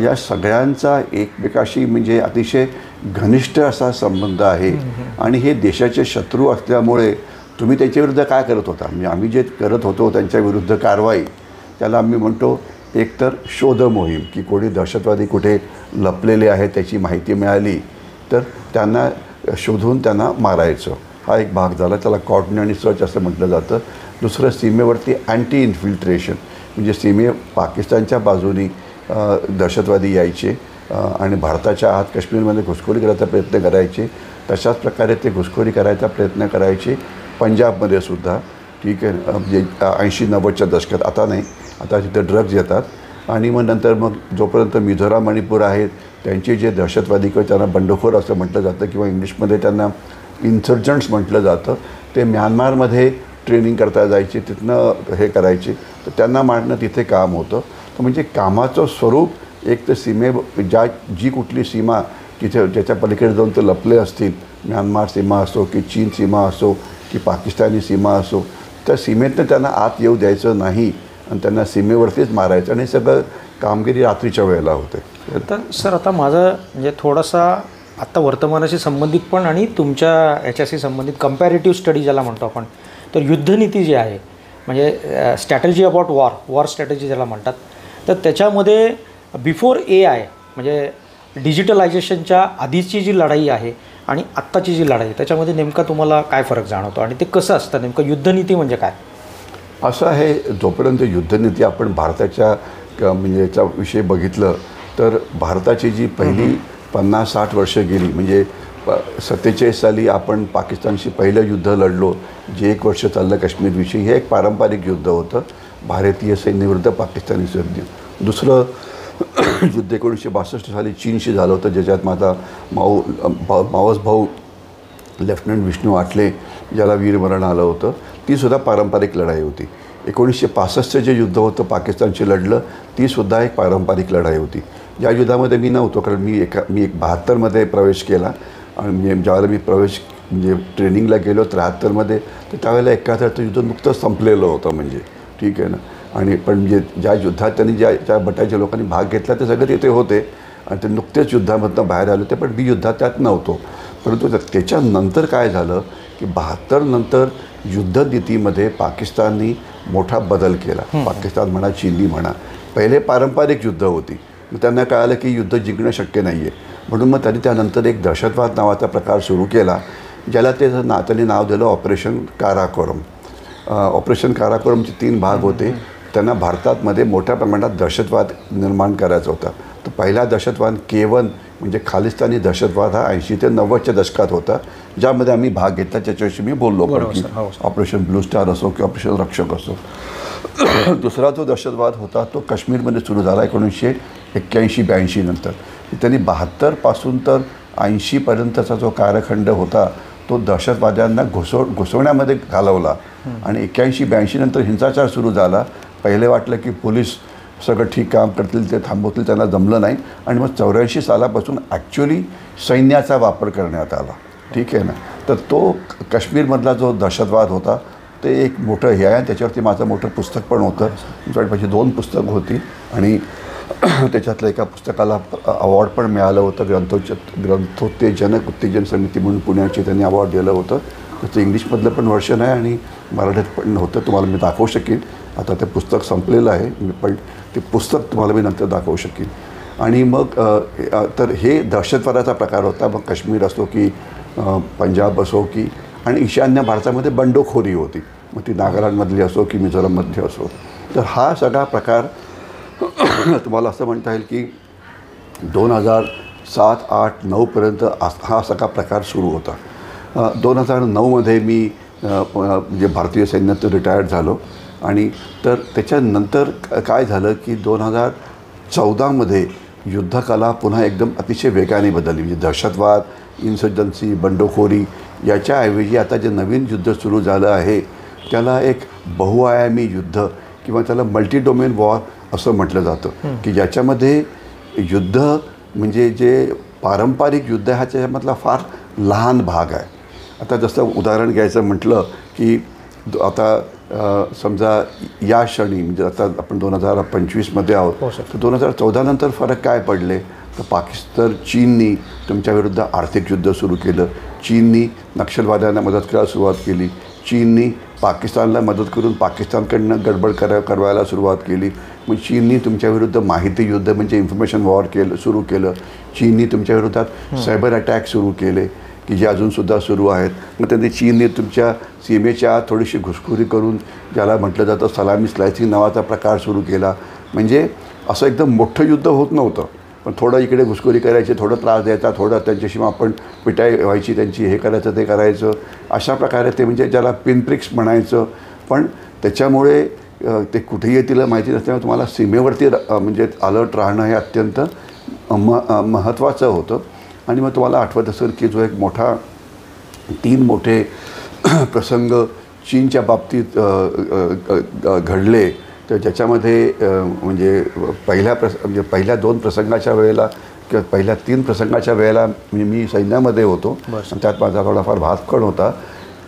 या सगळ्यांचा एकमेकाशी म्हणजे अतिशय घनिष्ठ असा संबंध आहे. आणि हे देशाचे शत्रू असल्यामुळे तुम्ही त्याच्याविरुद्ध काय करत होता, म्हणजे आम्ही जे करत होतो त्यांच्याविरुद्ध कारवाई, त्याला आम्ही म्हणतो एकतर शोध मोहीम, की कोणी दहशतवादी कुठे लपलेले आहेत त्याची माहिती मिळाली तर त्यांना शोधून त्यांना मारायचं, हा एक भाग झाला. त्याला कॉर्डन आणि सर्च असं म्हटलं जातं. दुसरं सीमेवरती अँटी इन्फिल्ट्रेशन, म्हणजे पाकिस्तानच्या बाजूनी दहशतवादी यायचे आणि भारताच्या आत काश्मीरमध्ये घुसखोरी करायचा प्रयत्न करायचे. तशाच प्रकारे ते घुसखोरी करायचा प्रयत्न करायचे पंजाबमध्ये सुद्धा. ठीक आहे, म्हणजे 80-90च्या दशकात. आता नाही, आता तिथे ड्रग्ज येतात. आणि मग नंतर मग जोपर्यंत मिझोराम मणिपूर आहेत त्यांचे जे दहशतवादी किंवा त्यांना बंडखोर असं म्हटलं जातं किंवा इंग्लिशमध्ये त्यांना इन्सर्जंट्स म्हटलं जातं, ते म्यानमारमध्ये ट्रेनिंग करता जायचे, तिथनं हे करायचे. तर त्यांना मारणं तिथे काम होतं. तर म्हणजे कामाचं स्वरूप एक तर जी कुठली सीमा तिथे ज्याच्या पलीकडे जाऊन ते लपले असतील, म्यानमार सीमा असो की चीन सीमा असो की पाकिस्तानी सीमा असो, त्या सीमेतनं त्यांना आत येऊ द्यायचं नाही आणि त्यांना सीमेवरतीच मारायचं. आणि सगळं कामगिरी रात्रीच्या वेळेला होते. तर सर आता माझं म्हणजे थोडासा आत्ता वर्तमानाशी संबंधित पण आणि तुमच्या याच्याशी संबंधित कंपॅरेटिव्ह स्टडी ज्याला म्हणतो आपण, तर युद्धनीती जी आहे म्हणजे स्ट्रॅटेजी अबाउट वॉर स्ट्रॅटेजी ज्याला म्हणतात, तर त्याच्यामध्ये बिफोर AI म्हणजे डिजिटलायझेशनच्या आधीची जी लढाई आहे आणि आत्ताची जी लढाई, त्याच्यामध्ये नेमका तुम्हाला काय फरक जाणवतो आणि ते कसं असतं नेमकं? युद्धनीती म्हणजे काय असं आहे? जोपर्यंत युद्धनीती आपण भारताच्या म्हणजे याचा विषय बघितलं तर भारताची जी पहिली 50-60 वर्ष गेली, म्हणजे 47 साली आपण पाकिस्तानशी पहिलं युद्ध लढलो, जे 1 वर्ष चाललं काश्मीरविषयी. हे एक पारंपरिक युद्ध होतं, भारतीय सैन्याविरुद्ध पाकिस्तानी सैन्य. दुसरं युद्ध 1962 साली चीनशी झालं होतं, ज्याच्यात माझा मावस भाऊ लेफ्टनंट विष्णू आठले ज्याला वीरमरण आलं होतं. तीसुद्धा पारंपरिक लढाई होती. 1965चं जे युद्ध होतं पाकिस्तानशी लढलं, तीसुद्धा एक पारंपरिक लढाई होती. या युद्धामध्ये मी नव्हतो, कारण मी 72मध्ये प्रवेश केला. आणि म्हणजे ज्यावेळेला मी ट्रेनिंगला गेलो 73मध्ये, तर त्यावेळेला 71चं युद्ध नुकतंच संपलेलं होतं, म्हणजे ठीक आहे ना. आणि पण म्हणजे ज्या युद्धात त्यांनी ज्या बटाच्या लोकांनी भाग घेतला ते सगळे तिथे होते आणि ते नुकतेच युद्धामधनं बाहेर आले होते, पण मी युद्धात त्यात नव्हतो. परंतु त्याच्यानंतर काय झालं की 72 नंतर युद्धनीतीमध्ये पाकिस्ताननी मोठा बदल केला. पाकिस्तान म्हणा, चीनी म्हणा, पहिले पारंपरिक युद्ध होती. मग त्यांना कळालं की युद्ध जिंकणं शक्य नाही आहे, म्हणून मग त्यांनी त्यानंतर एक दहशतवाद नावाचा प्रकार सुरू केला, ज्याला त्यांनी नाव दिलं ऑपरेशन काराकोरम. ऑपरेशन काराकोरमचे 3 भाग होते. त्यांना भारतामध्ये मोठ्या प्रमाणात दहशतवाद निर्माण करायचा होता. तर पहिला दहशतवाद K1 म्हणजे खालिस्तानी दहशतवाद हा 80 ते 90च्या दशकात होता, ज्यामध्ये आम्ही भाग घेतला, त्याच्याविषयी मी बोललो पण की ऑपरेशन ब्लू स्टार असो किंवा ऑपरेशन रक्षक असो. दुसरा जो दहशतवाद होता तो काश्मीरमध्ये सुरू झाला 1981-82 नंतर. त्यांनी 72 पासून तर 80पर्यंतचा जो कालखंड होता तो दहशतवाद्यांना घुसवण्यामध्ये घालवला. आणि 81-82 नंतर हिंसाचार सुरू झाला. पहिले वाटलं की पोलीस सगळं ठीक काम करतील, ते थांबवतील, त्यांना जमलं नाही. आणि मग 84 सालापासून ॲक्च्युली सैन्याचा वापर करण्यात आला. ठीक आहे ना. तर तो काश्मीरमधला जो दहशतवाद होता ते एक मोठं हे आहे. त्याच्यावरती माझं मोठं पुस्तक पण होतं. माझी 2 पुस्तकं होती आणि त्याच्यातलं एका पुस्तकाला अवॉर्ड पण मिळालं होतं. ग्रंथोत्तेजनक उत्तेजन समिती म्हणून पुण्याची त्यांनी अवॉर्ड दिलं होतं. त्याचं इंग्लिशमधलं पण व्हर्शन आहे आणि मराठीत पण होतं. तुम्हाला मी दाखवू शकेन. आता ते पुस्तक संपलेलं आहे, पण ते पुस्तक तुम्हाला मी नंतर दाखवू शकेन. आणि मग तर हे दहशतवादाचा प्रकार होता. मग काश्मीर असो की पंजाब असो की आणि ईशान्य भारतामध्ये बंडखोरी होती, मग ती नागालँडमधली असो की मिझोरममध्ये असो. तर हा सगळा प्रकार तुम्हाला असं म्हणता येईल की 2007, 8, 9पर्यंत हा सगळा प्रकार सुरू होता. 2009मध्ये मी म्हणजे भारतीय सैन्यात रिटायर्ड झालो आणि तर त्याच्यानंतर काय झालं की 2014मध्ये युद्धकला पुन्हा एकदम अतिशय वेगाने बदलली. म्हणजे दहशतवाद, इन्सर्जन्सी, बंडखोरी याच्याऐवजी आता जे नवीन युद्ध सुरू झालं आहे त्याला एक बहुआयामी युद्ध किंवा त्याला मल्टी डोमेन वॉर असं म्हटलं जातं, की ज्याच्यामध्ये युद्ध म्हणजे जे पारंपरिक युद्ध आहे ह्याच्यामधला फार लहान भाग आहे. आता जसं उदाहरण घ्यायचं म्हटलं की आता समजा या क्षणी म्हणजे आता आपण 2025मध्ये आहोत, तर 2014 नंतर फरक काय पडले तर पाकिस्तान चीननी तुमच्याविरुद्ध आर्थिक युद्ध सुरू केलं. चीननी नक्षलवाद्यांना मदत करायला सुरुवात केली. चीननी पाकिस्तानला मदत करून पाकिस्तानकडनं गडबड करवायला सुरुवात केली. मग चीननी तुमच्याविरुद्ध माहिती युद्ध म्हणजे इन्फॉर्मेशन वॉर सुरू केलं. चीननी तुमच्याविरोधात सायबर अटॅक सुरू केले की जे अजूनसुद्धा सुरू आहेत. मग त्यांनी चीनने तुमच्या सीमेच्या थोडीशी घुसखोरी करून ज्याला म्हटलं जातं सलामी स्लायसिंग नावाचा प्रकार सुरू केला. म्हणजे असं एकदम मोठं युद्ध होत नव्हतं, पण थोडं इकडे घुसखोरी करायची, थोडं त्रास द्यायचा, थोडं त्यांच्याशी आपण पिटाई व्हायची त्यांची, हे करायचं ते करायचं, अशा प्रकारे ते म्हणजे ज्याला पिनप्रिक्स म्हणायचं. पण त्याच्यामुळे ते कुठे येतील माहिती नसल्यामुळे तुम्हाला सीमेवरती म्हणजे अलर्ट राहणं हे अत्यंत महत्त्वाचं होतं. आणि मग तुम्हाला आठवत असेल की जो एक मोठा 3 मोठे प्रसंग चीनच्या बाबतीत घडले, तर ज्याच्यामध्ये म्हणजे पहिल्या 2 प्रसंगाच्या वेळेला किंवा पहिल्या 3 प्रसंगाच्या वेळेला मी सैन्यामध्ये होतो आणि त्यात माझा थोडाफार भाग होता.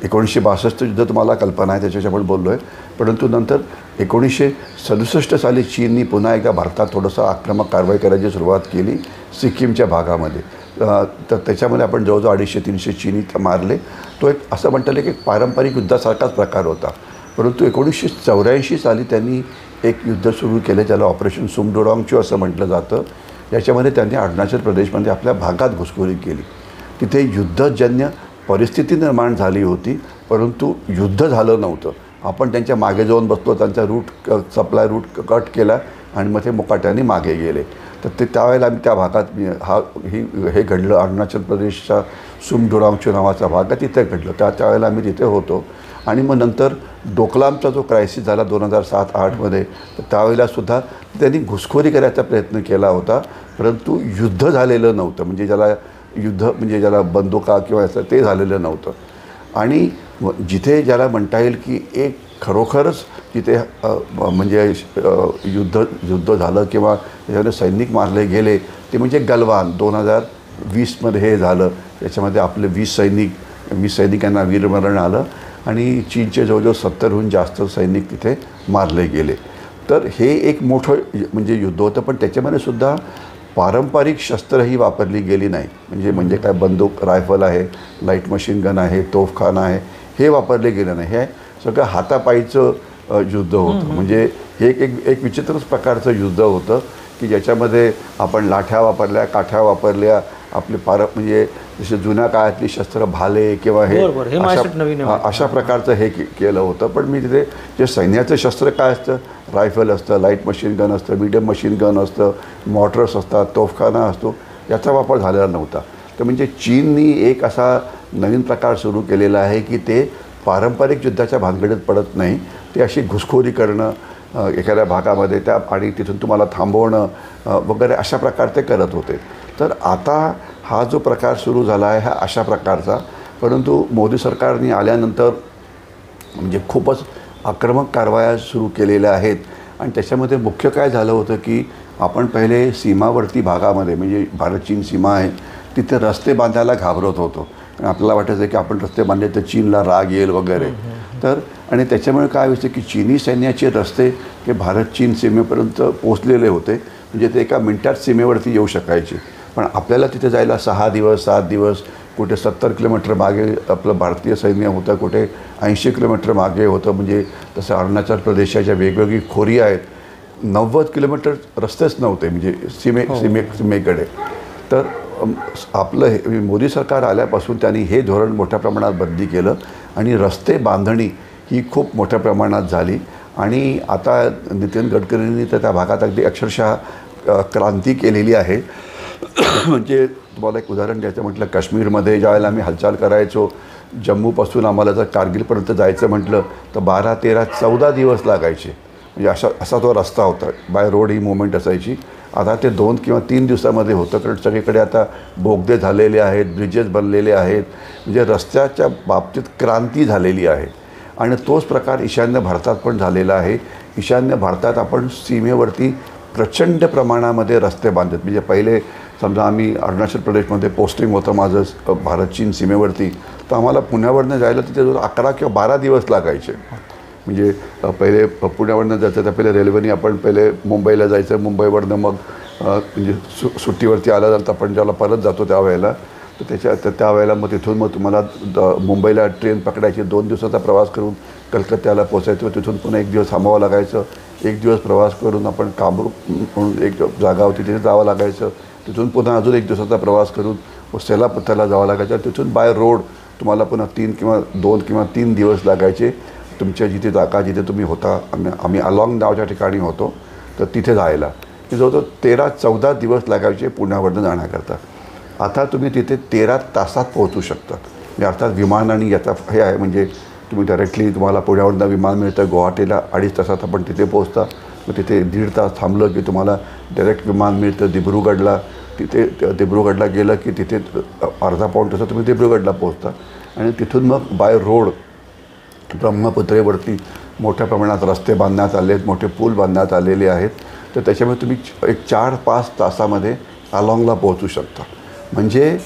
1962 युद्ध तुम्हाला कल्पना आहे, त्याच्याशी आपण बोललो आहे. परंतु नंतर 1967 साली चीननी पुन्हा एकदा भारतात थोडंसं आक्रमक कारवाई करायची सुरुवात केली सिक्कीमच्या भागामध्ये. तर त्याच्यामध्ये आपण जवळजवळ 250-300 चीनी मारले. तो एक असं म्हणता येईल की एक पारंपरिक युद्धासारखाच प्रकार होता. परंतु 1984 साली त्यांनी एक युद्ध सुरू केलं ज्याला ऑपरेशन सुमडोरांगचू असं म्हटलं जातं. याच्यामध्ये त्यांनी अरुणाचल प्रदेशमध्ये आपल्या भागात घुसखोरी केली. तिथे युद्धजन्य परिस्थिती निर्माण झाली होती, परंतु युद्ध झालं नव्हतं. आपण त्यांच्या मागे जाऊन बसलो, त्यांचा सप्लाय रूट कट केला आणि मग ते मुकाट्याने मागे गेले. तर ते त्यावेळेला आम्ही त्या भागात हे घडलं. अरुणाचल प्रदेशचा सुमडोरांगचू नावाचा भाग आहे, तिथे घडलं. त्यावेळेला आम्ही तिथे होतो. आणि मग नंतर डोकलामचा जो क्रायसिस झाला 2007-8मध्ये, तर त्यावेळेलासुद्धा त्यांनी घुसखोरी करायचा प्रयत्न केला होता, परंतु युद्ध झालेलं नव्हतं. म्हणजे ज्याला बंदुका किंवा असं ते झालेलं नव्हतं. आणि ज्याला म्हणता येईल की एक खरोखरच तिथे म्हणजे युद्ध झालं किंवा त्याच्यामध्ये सैनिक मारले गेले ते म्हणजे गलवान 2020मध्ये हे झालं. त्याच्यामध्ये आपले 20 सैनिकांना वीरमरण आलं आणि चीनचे जवळजवळ 70हून जास्त सैनिक तिथे मारले गेले. तर हे एक मोठं म्हणजे युद्ध होतं. पण त्याच्यामध्ये सुद्धा पारंपरिक शस्त्रही वापरली गेली नाही. म्हणजे काय बंदूक, रायफल आहे, लाईट मशीन गन आहे, तोफखाना आहे, हे वापरले गेलं नाही. हे सगळं हातापायीचं युद्ध होतं. म्हणजे हे एक विचित्रच प्रकारचं युद्ध होतं की ज्याच्यामध्ये आपण लाठ्या वापरल्या, काठ्या वापरल्या, आपले म्हणजे जसे जुन्या काळातली शस्त्र भाले किंवा हे अशा प्रकारचं हे केलं होतं. पण मी तिथे जे सैन्याचं शस्त्र काय असतं, रायफल असतं, लाईट मशीन गन असतं, मीडियम मशीन गन असतं, मॉटर्स असतात, तोफखाना असतो, याचा वापर झालेला नव्हता. तर म्हणजे चीननी एक असा नवीन प्रकार सुरू केलेला आहे की ते पारंपरिक युद्धाच्या भानगडीत पडत नाही. ते अशी घुसखोरी करणं एखाद्या भागामध्ये आणि तिथून तुम्हाला थांबवणं वगैरे अशा प्रकार ते करत होते. तर आता हा जो प्रकार सुरू झाला आहे हा अशा प्रकारचा. परंतु मोदी सरकारने आल्यानंतर म्हणजे खूपच आक्रमक कारवाया सुरू केलेल्या आहेत. आणि त्याच्यामध्ये मुख्य काय झालं होतं की आपण पहिले सीमावर्ती भागामध्ये म्हणजे भारत चीन सीमा आहे तिथे रस्ते बांधायला घाबरत होतो. आपल्याला वाटायचं की आपण रस्ते बांधले तर चीनला राग येईल वगैरे. तर आणि त्याच्यामुळे काय व्हायचं की चीनी सैन्याचे रस्ते हे भारत चीन सीमेपर्यंत पोचलेले होते. म्हणजे ते एका मिनिटात सीमेवरती येऊ शकायचे. पण आपल्याला तिथे जायला 6 दिवस 7 दिवस, कुठे 70 किलोमीटर मागे आपलं भारतीय सैन्य होतं, कुठे 80 किलोमीटर मागे होतं. म्हणजे तसं अरुणाचल प्रदेशाच्या वेगवेगळी खोरी आहेत, 90 किलोमीटर रस्तेच नव्हते म्हणजे सीमेकडे. तर आपलं हे मोदी सरकार आल्यापासून त्यांनी हे धोरण मोठ्या प्रमाणात बदली केलं आणि रस्ते बांधणी ही खूप मोठ्या प्रमाणात झाली. आणि आता नितीन गडकरींनी तर त्या भागात अगदी अक्षरशः क्रांती केलेली आहे. म्हणजे तुम्हाला एक उदाहरण द्यायचं म्हटलं, काश्मीरमध्ये ज्यावेळेला आम्ही हालचाल करायचो, जम्मूपासून आम्हाला जर कारगिलपर्यंत जायचं म्हटलं तर 12, 13, 14 दिवस लागायचे. म्हणजे असा तो रस्ता होता. बाय रोड ही मुवमेंट असायची. आता ते 2 किंवा 3 दिवसामध्ये होतं, कारण सगळीकडे आता बोगदे झालेले आहेत, ब्रिजेस बनलेले आहेत. म्हणजे रस्त्याच्या बाबतीत क्रांती झालेली आहे. आणि तोच प्रकार ईशान्य भारतात पण झालेला आहे. ईशान्य भारतात आपण सीमेवरती प्रचंड प्रमाणामध्ये रस्ते बांधत. म्हणजे पहिले समजा आम्ही अरुणाचल प्रदेशमध्ये पोस्टिंग होतं माझं भारत चीन सीमेवरती, तर आम्हाला पुण्यावरनं जायला तिथे 11 किंवा 12 दिवस लागायचे. म्हणजे पहिले पुण्यावरनं जायचं तर पहिले रेल्वेने आपण पहिले मुंबईला जायचं, मुंबईवरनं मग म्हणजे सुट्टीवरती आल्यानंतर आपण ज्याला परत जातो त्यावेळेला, तर त्यावेळेला मग तिथून मग तुम्हाला मुंबईला ट्रेन पकडायची, 2 दिवसाचा प्रवास करून कलकत्त्याला पोचायचं, तिथून पुन्हा 1 दिवस थांबावं लागायचं. 1 दिवस प्रवास करून आपण कामरूप म्हणून एक जागा होती तिथे जावं लागायचं. तिथून पुन्हा अजून 1 दिवसाचा प्रवास करून सेलापत्ताला जावं लागायचं. तिथून बाय रोड तुम्हाला पुन्हा 2 किंवा 3 दिवस लागायचे तुमच्या जिथे जागा जिथे तुम्ही होता. आम्ही अलॉंग नावच्या ठिकाणी होतो तर तिथे जायला जवळजवळ 13-14 दिवस लागायचे पुण्यावरनं जाण्याकरता. आता तुम्ही तिथे 13 तासात पोहोचू शकता. म्हणजे अर्थात विमान आणि याचा हे आहे, म्हणजे तुम्ही डायरेक्टली तुम्हाला पुण्यावरनं विमान मिळतं, गुवाहाटीला 2.5 तासात आपण तिथे पोहोचता. मग तिथे 1.5 तास थांबलं की तुम्हाला डायरेक्ट विमान मिळतं दिब्रुगडला. तिथे दिब्रुगडला गेलं की तिथे अर्धा पाऊण तासात तुम्ही दिब्रुगडला पोहोचता. आणि तिथून मग बाय रोड ब्रह्मपुत्रेवरती मोठ्या प्रमाणात रस्ते बांधण्यात आले आहेत, मोठे पूल बांधण्यात आलेले आहेत. तर त्याच्यामुळे तुम्ही एक 4-5 तासामध्ये अलॉंगला पोहोचू शकता. म्हणजे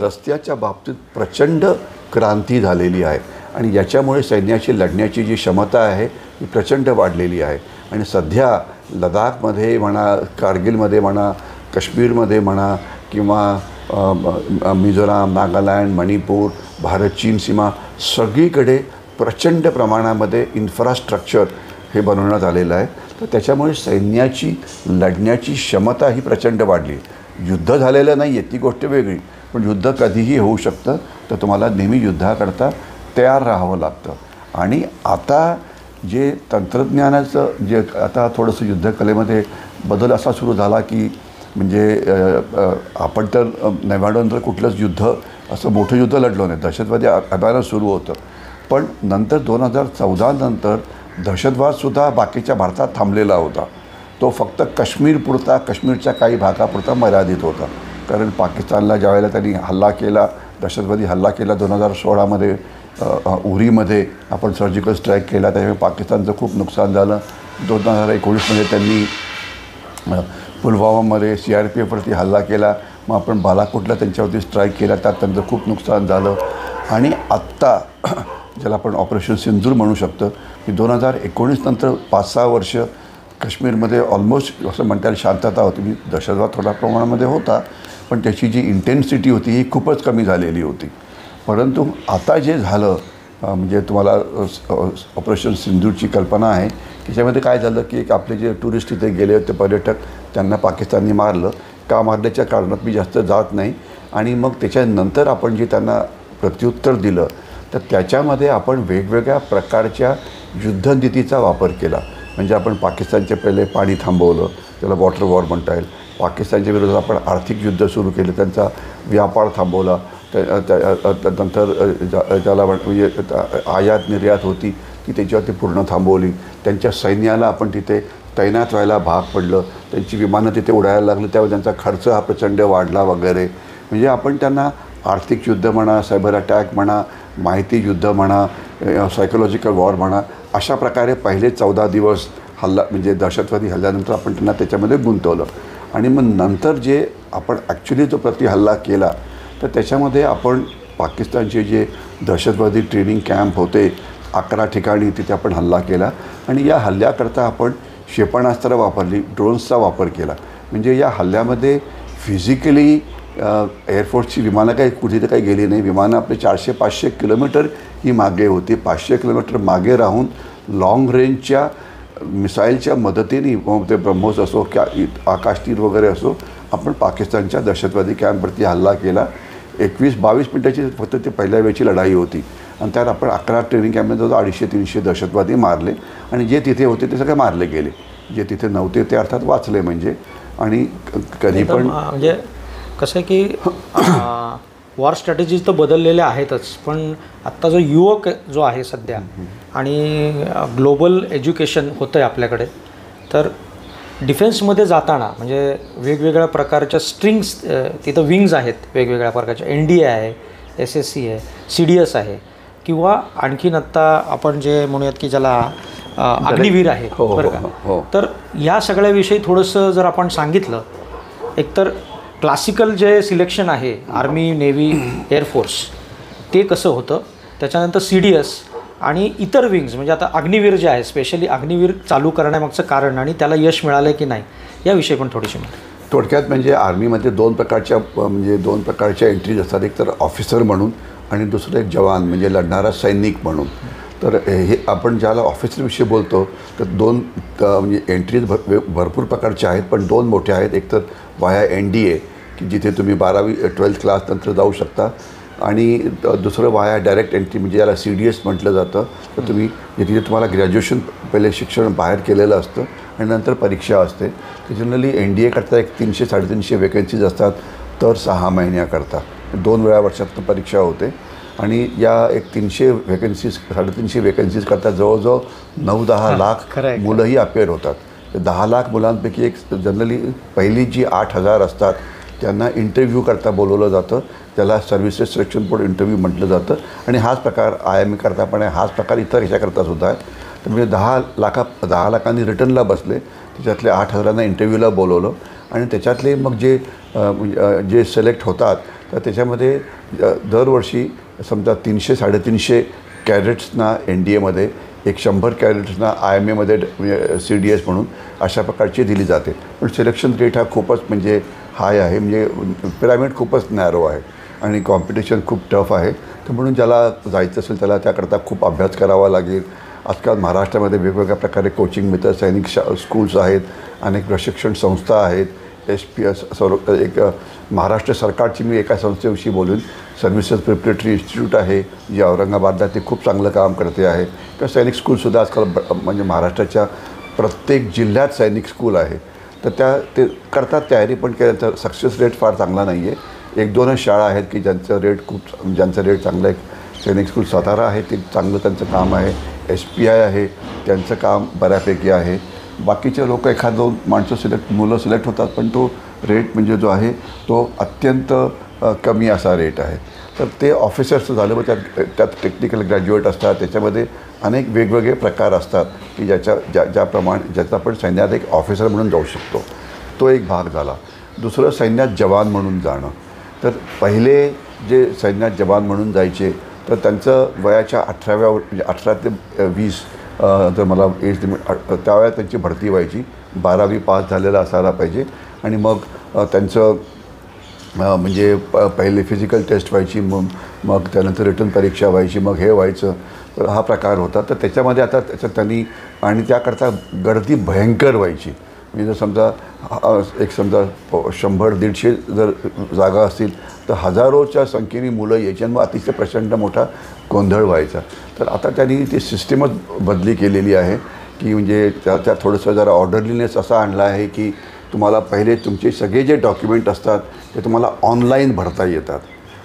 रस्त्याच्या बाबतीत प्रचंड क्रांती झालेली आहे. आणि याच्यामुळे सैन्याची लढण्याची जी क्षमता आहे ही प्रचंड वाढलेली आहे. आणि सध्या लडाखमध्ये म्हणा, कारगिलमध्ये म्हणा, काश्मीरमध्ये म्हणा किंवा मिझोराम, नागालँड, मणिपूर, भारत चीन सीमा सगळीकडे प्रचंड प्रमाणामध्ये इन्फ्रास्ट्रक्चर हे बनवण्यात आलेलं आहे. तर त्याच्यामुळे सैन्याची लढण्याची क्षमता ही प्रचंड वाढली. युद्ध झालेलं नाही आहे ती गोष्ट वेगळी, पण युद्ध कधीही होऊ शकतं. तर तुम्हाला नेहमी युद्धाकरता तयार राहावं लागतं. आणि आता जे तंत्रज्ञानाचं जे आता थोडंसं युद्धकलेमध्ये बदल असा सुरू झाला की म्हणजे आपण तर 99 नंतर कुठलंच युद्ध असं मोठं युद्ध लढलो नाही. दहशतवादी अभियान सुरू होतं, पण नंतर 2014 नंतर दहशतवादसुद्धा बाकीच्या भारतात थांबलेला होता. तो फक्त काश्मीरपुरता, काश्मीरच्या काही भागापुरता मर्यादित होता. कारण पाकिस्तानला ज्यावेळेला त्यांनी हल्ला केला, दहशतवादी हल्ला केला 2016मध्ये उरीमध्ये आपण सर्जिकल स्ट्राईक केला, त्यामुळे पाकिस्तानचं खूप नुकसान झालं. 2019मध्ये त्यांनी पुलवामामध्ये CRPFवरती हल्ला केला. मग आपण बालाकोटला त्यांच्यावरती स्ट्राईक केला, त्यात त्यांचं खूप नुकसान झालं. आणि आत्ता ज्याला आपण ऑपरेशन सिंदूर म्हणू शकतो की 2019 नंतर 5-6 वर्ष काश्मीरमध्ये ऑलमोस्ट असं म्हणता येईल शांतता होती. मी दहशतवाद थोड्या प्रमाणामध्ये होता, पण त्याची जी इंटेन्सिटी होती ही खूपच कमी झालेली होती. परंतु आता जे झालं म्हणजे तुम्हाला ऑपरेशन सिंदूरची कल्पना आहे. त्याच्यामध्ये काय झालं की एक आपले जे टुरिस्ट इथे गेले होते पर्यटक, त्यांना पाकिस्तानने मारलं. का मारल्याच्या कारणात मी जास्त जात नाही. आणि मग त्याच्यानंतर आपण जे त्यांना प्रत्युत्तर दिलं तर त्याच्यामध्ये आपण वेगवेगळ्या प्रकारच्या युद्धनीतीचा वापर केला. म्हणजे आपण पाकिस्तानचे पहिले पाणी थांबवलं, त्याला वॉटर वॉर म्हणता येईल. पाकिस्तानच्या विरोधात आपण आर्थिक युद्ध सुरू केलं, त्यांचा व्यापार थांबवला. नंतर ज्याला म्हणजे आयात निर्यात होती ती त्याच्यावरती पूर्ण थांबवली. त्यांच्या सैन्याला आपण तिथे तैनात व्हायला भाग पडलं. त्यांची विमानं तिथे उडायला लागली, त्यावेळी त्यांचा खर्च हा प्रचंड वाढला वगैरे. म्हणजे आपण त्यांना आर्थिक युद्ध म्हणा, सायबर अटॅक म्हणा, माहिती युद्ध म्हणा, सायकोलॉजिकल वॉर म्हणा, अशा प्रकारे पहिले 14 दिवस हल्ला म्हणजे दहशतवादी हल्ल्यानंतर आपण त्यांना त्याच्यामध्ये गुंतवलं. आणि मग नंतर जे आपण ॲक्च्युली जो हल्ला केला तर त्याच्यामध्ये आपण पाकिस्तानचे जे दहशतवादी ट्रेनिंग कॅम्प होते 11 ठिकाणी तिथे आपण हल्ला केला. आणि या हल्ल्याकरता आपण क्षेपणास्त्र वापरली, ड्रोन्सचा वापर केला. म्हणजे या हल्ल्यामध्ये फिजिकली एअरफोर्सची विमानं काही कुठे तर काही गेली नाही. विमानं आपले 400-500 किलोमीटर ही मागे होती. 500 किलोमीटर मागे राहून लाँग रेंजच्या मिसाईलच्या मदतीने मग ते ब्रह्मोस असो की आकाशतीर वगैरे असो आपण पाकिस्तानच्या दहशतवादी कॅम्पवरती हल्ला केला. 21-22 मिनिटाची फक्त ते पहिल्या वेळची लढाई होती आणि त्यात आपण 11 ट्रेनिंग कॅम्पमध्ये 250-300 दहशतवादी मारले आणि जे तिथे होते ते सगळे मारले गेले. जे तिथे नव्हते ते अर्थात वाचले म्हणजे. आणि कधी पण म्हणजे कसं आहे की वॉर स्ट्रॅटेजीज तर बदललेल्या आहेतच, पण आत्ता जो युवक जो आहे सध्या आणि ग्लोबल एज्युकेशन होतं आहे आपल्याकडे, तर डिफेन्समध्ये जाताना म्हणजे वेगवेगळ्या प्रकारच्या स्ट्रिंग्स तिथं विंग्ज आहेत वेगवेगळ्या प्रकारच्या. NDA आहे, SSC आहे, CDS आहे किंवा आणखीन आत्ता आपण जे म्हणूयात की ज्याला अग्निवीर आहे बरं का. तर या सगळ्याविषयी थोडंसं जर आपण सांगितलं, एकतर क्लासिकल जे सिलेक्शन आहे आर्मी, नेव्ही, एअरफोर्स ते कसं होतं, त्याच्यानंतर CDS आणि इतर विंग्स म्हणजे आता अग्निवीर जे आहे, स्पेशली अग्निवीर चालू करण्यामागचं कारण आणि त्याला यश मिळालं की नाही याविषयी पण थोडीशी माहिती. थोडक्यात म्हणजे आर्मीमध्ये दोन प्रकारच्या एंट्रीज असतात. एक तर ऑफिसर म्हणून आणि दुसरं एक जवान म्हणजे लढणारा सैनिक म्हणून. तर हे आपण ज्याला ऑफिसरविषयी बोलतो तर दोन म्हणजे एंट्रीज भरपूर प्रकारच्या आहेत, पण दोन मोठ्या आहेत. एक तर वाया NDA की जिथे तुम्ही 12वी-12th क्लास नंतर जाऊ शकता आणि दुसरं वाया डायरेक्ट एंट्री म्हणजे याला CDS म्हटलं जातं. तर तुम्ही तिथे तुम्हाला ग्रॅज्युएशन पहिले शिक्षण बाहेर केलेलं असतं आणि नंतर परीक्षा असते. जनरली NDA करता एक 300-350 वेकन्सीज असतात तर 6 महिन्याकरता 2 वेळा वर्षातून परीक्षा होते. आणि या एक 300 वेकन्सीज 350 वेकन्सीज करता जवळजवळ 9-10 लाख मुलंही अपेअर होतात. 10 लाख मुलांपैकी एक जनरली पहिली जी 8,000 असतात त्यांना इंटरव्ह्यू करता बोलवलं जातं, त्याला सर्व्हिसेस सिलेक्शन बोर्ड इंटरव्ह्यू म्हटलं जातं. आणि हाच प्रकार IME करता पण आहे, हाच प्रकार इतर ह्याच्याकरता सुद्धा आहे. तर म्हणजे 10 लाखांनी रिटर्नला बसले, त्याच्यातले 8,000 इंटरव्ह्यूला बोलवलं आणि त्याच्यातले मग जे सिलेक्ट होतात तर त्याच्यामध्ये दरवर्षी समजा 300-350 कॅडेट्सना NDAमध्ये, 100 कॅडेट्सना IMAमध्ये CDS म्हणून अशा प्रकारची दिली जाते. पण सिलेक्शन रेट हा खूपच म्हणजे हाय आहे, म्हणजे पिरामिड खूपच नॅरो आहे आणि कॉम्पिटिशन खूप टफ आहे. तर म्हणून ज्याला जायचं असेल त्याला त्याकरता खूप अभ्यास करावा लागेल. आजकाल महाराष्ट्रामध्ये वेगवेगळ्या प्रकारे कोचिंग मिळतं, सैनिक स्कूल्स आहेत, अनेक प्रशिक्षण संस्था आहेत. SPS एक महाराष्ट्र सरकारची मी एका संस्थेविषयी बोलून सर्व्हिसेस प्रिपरेटरी इन्स्टिट्यूट आहे जी औरंगाबादला, ते खूप चांगलं काम करते आहे. किंवा सैनिक स्कूलसुद्धा आजकाल म्हणजे महाराष्ट्राच्या प्रत्येक जिल्ह्यात सैनिक स्कूल आहे. तर ते करतात तयारी, पण त्यांचा सक्सेस रेट फार चांगला नाही आहे. 1-2च शाळा आहेत की ज्यांचं रेट चांगलं आहे. सैनिक स्कूल सातारा आहे, ते चांगलं त्यांचं काम आहे. SPI आहे, त्यांचं काम बऱ्यापैकी आहे. बाकीचे लोक 1-2 मुलं सिलेक्ट होतात, पण तो रेट म्हणजे जो आहे तो अत्यंत कमी असा रेट आहे. तर ते ऑफिसर्सचं झालं, मग त्यात टेक्निकल ग्रॅज्युएट असतात, त्याच्यामध्ये अनेक वेगवेगळे प्रकार असतात की ज्याचा आपण सैन्यात एक ऑफिसर म्हणून जाऊ शकतो. तो एक भाग झाला. दुसरं सैन्यात जवान म्हणून जाणं. तर पहिले जे सैन्यात जवान म्हणून जायचे तर त्यांचं वयाच्या 18 ते 20 जर मला एज लिमिट त्यावेळेला त्यांची भरती व्हायची. 12वी पास झालेलं असायला पाहिजे आणि मग त्यांचं म्हणजे पहिले फिजिकल टेस्ट व्हायची, मग त्यानंतर रिटर्न परीक्षा व्हायची, मग हे व्हायचं. तर हा प्रकार होता. तर त्याच्यामध्ये आता त्याच्यात त्यांनी आणि त्याकरता गर्दी भयंकर व्हायची. म्हणजे जर समजा 100-150 जर जागा असतील तर हजारोच्या संख्येने मुलं यायची आणि मग अतिशय प्रचंड मोठा गोंधळ व्हायचा. तर आता त्यांनी ती सिस्टीमच बदली केलेली आहे की म्हणजे त्यात थोडंसं जरा ऑर्डरलीनेस असा आणला आहे की तुम्हाला पहिले तुमचे सगळे जे डॉक्युमेंट असतात ते तुम्हाला ऑनलाईन भरता येतात.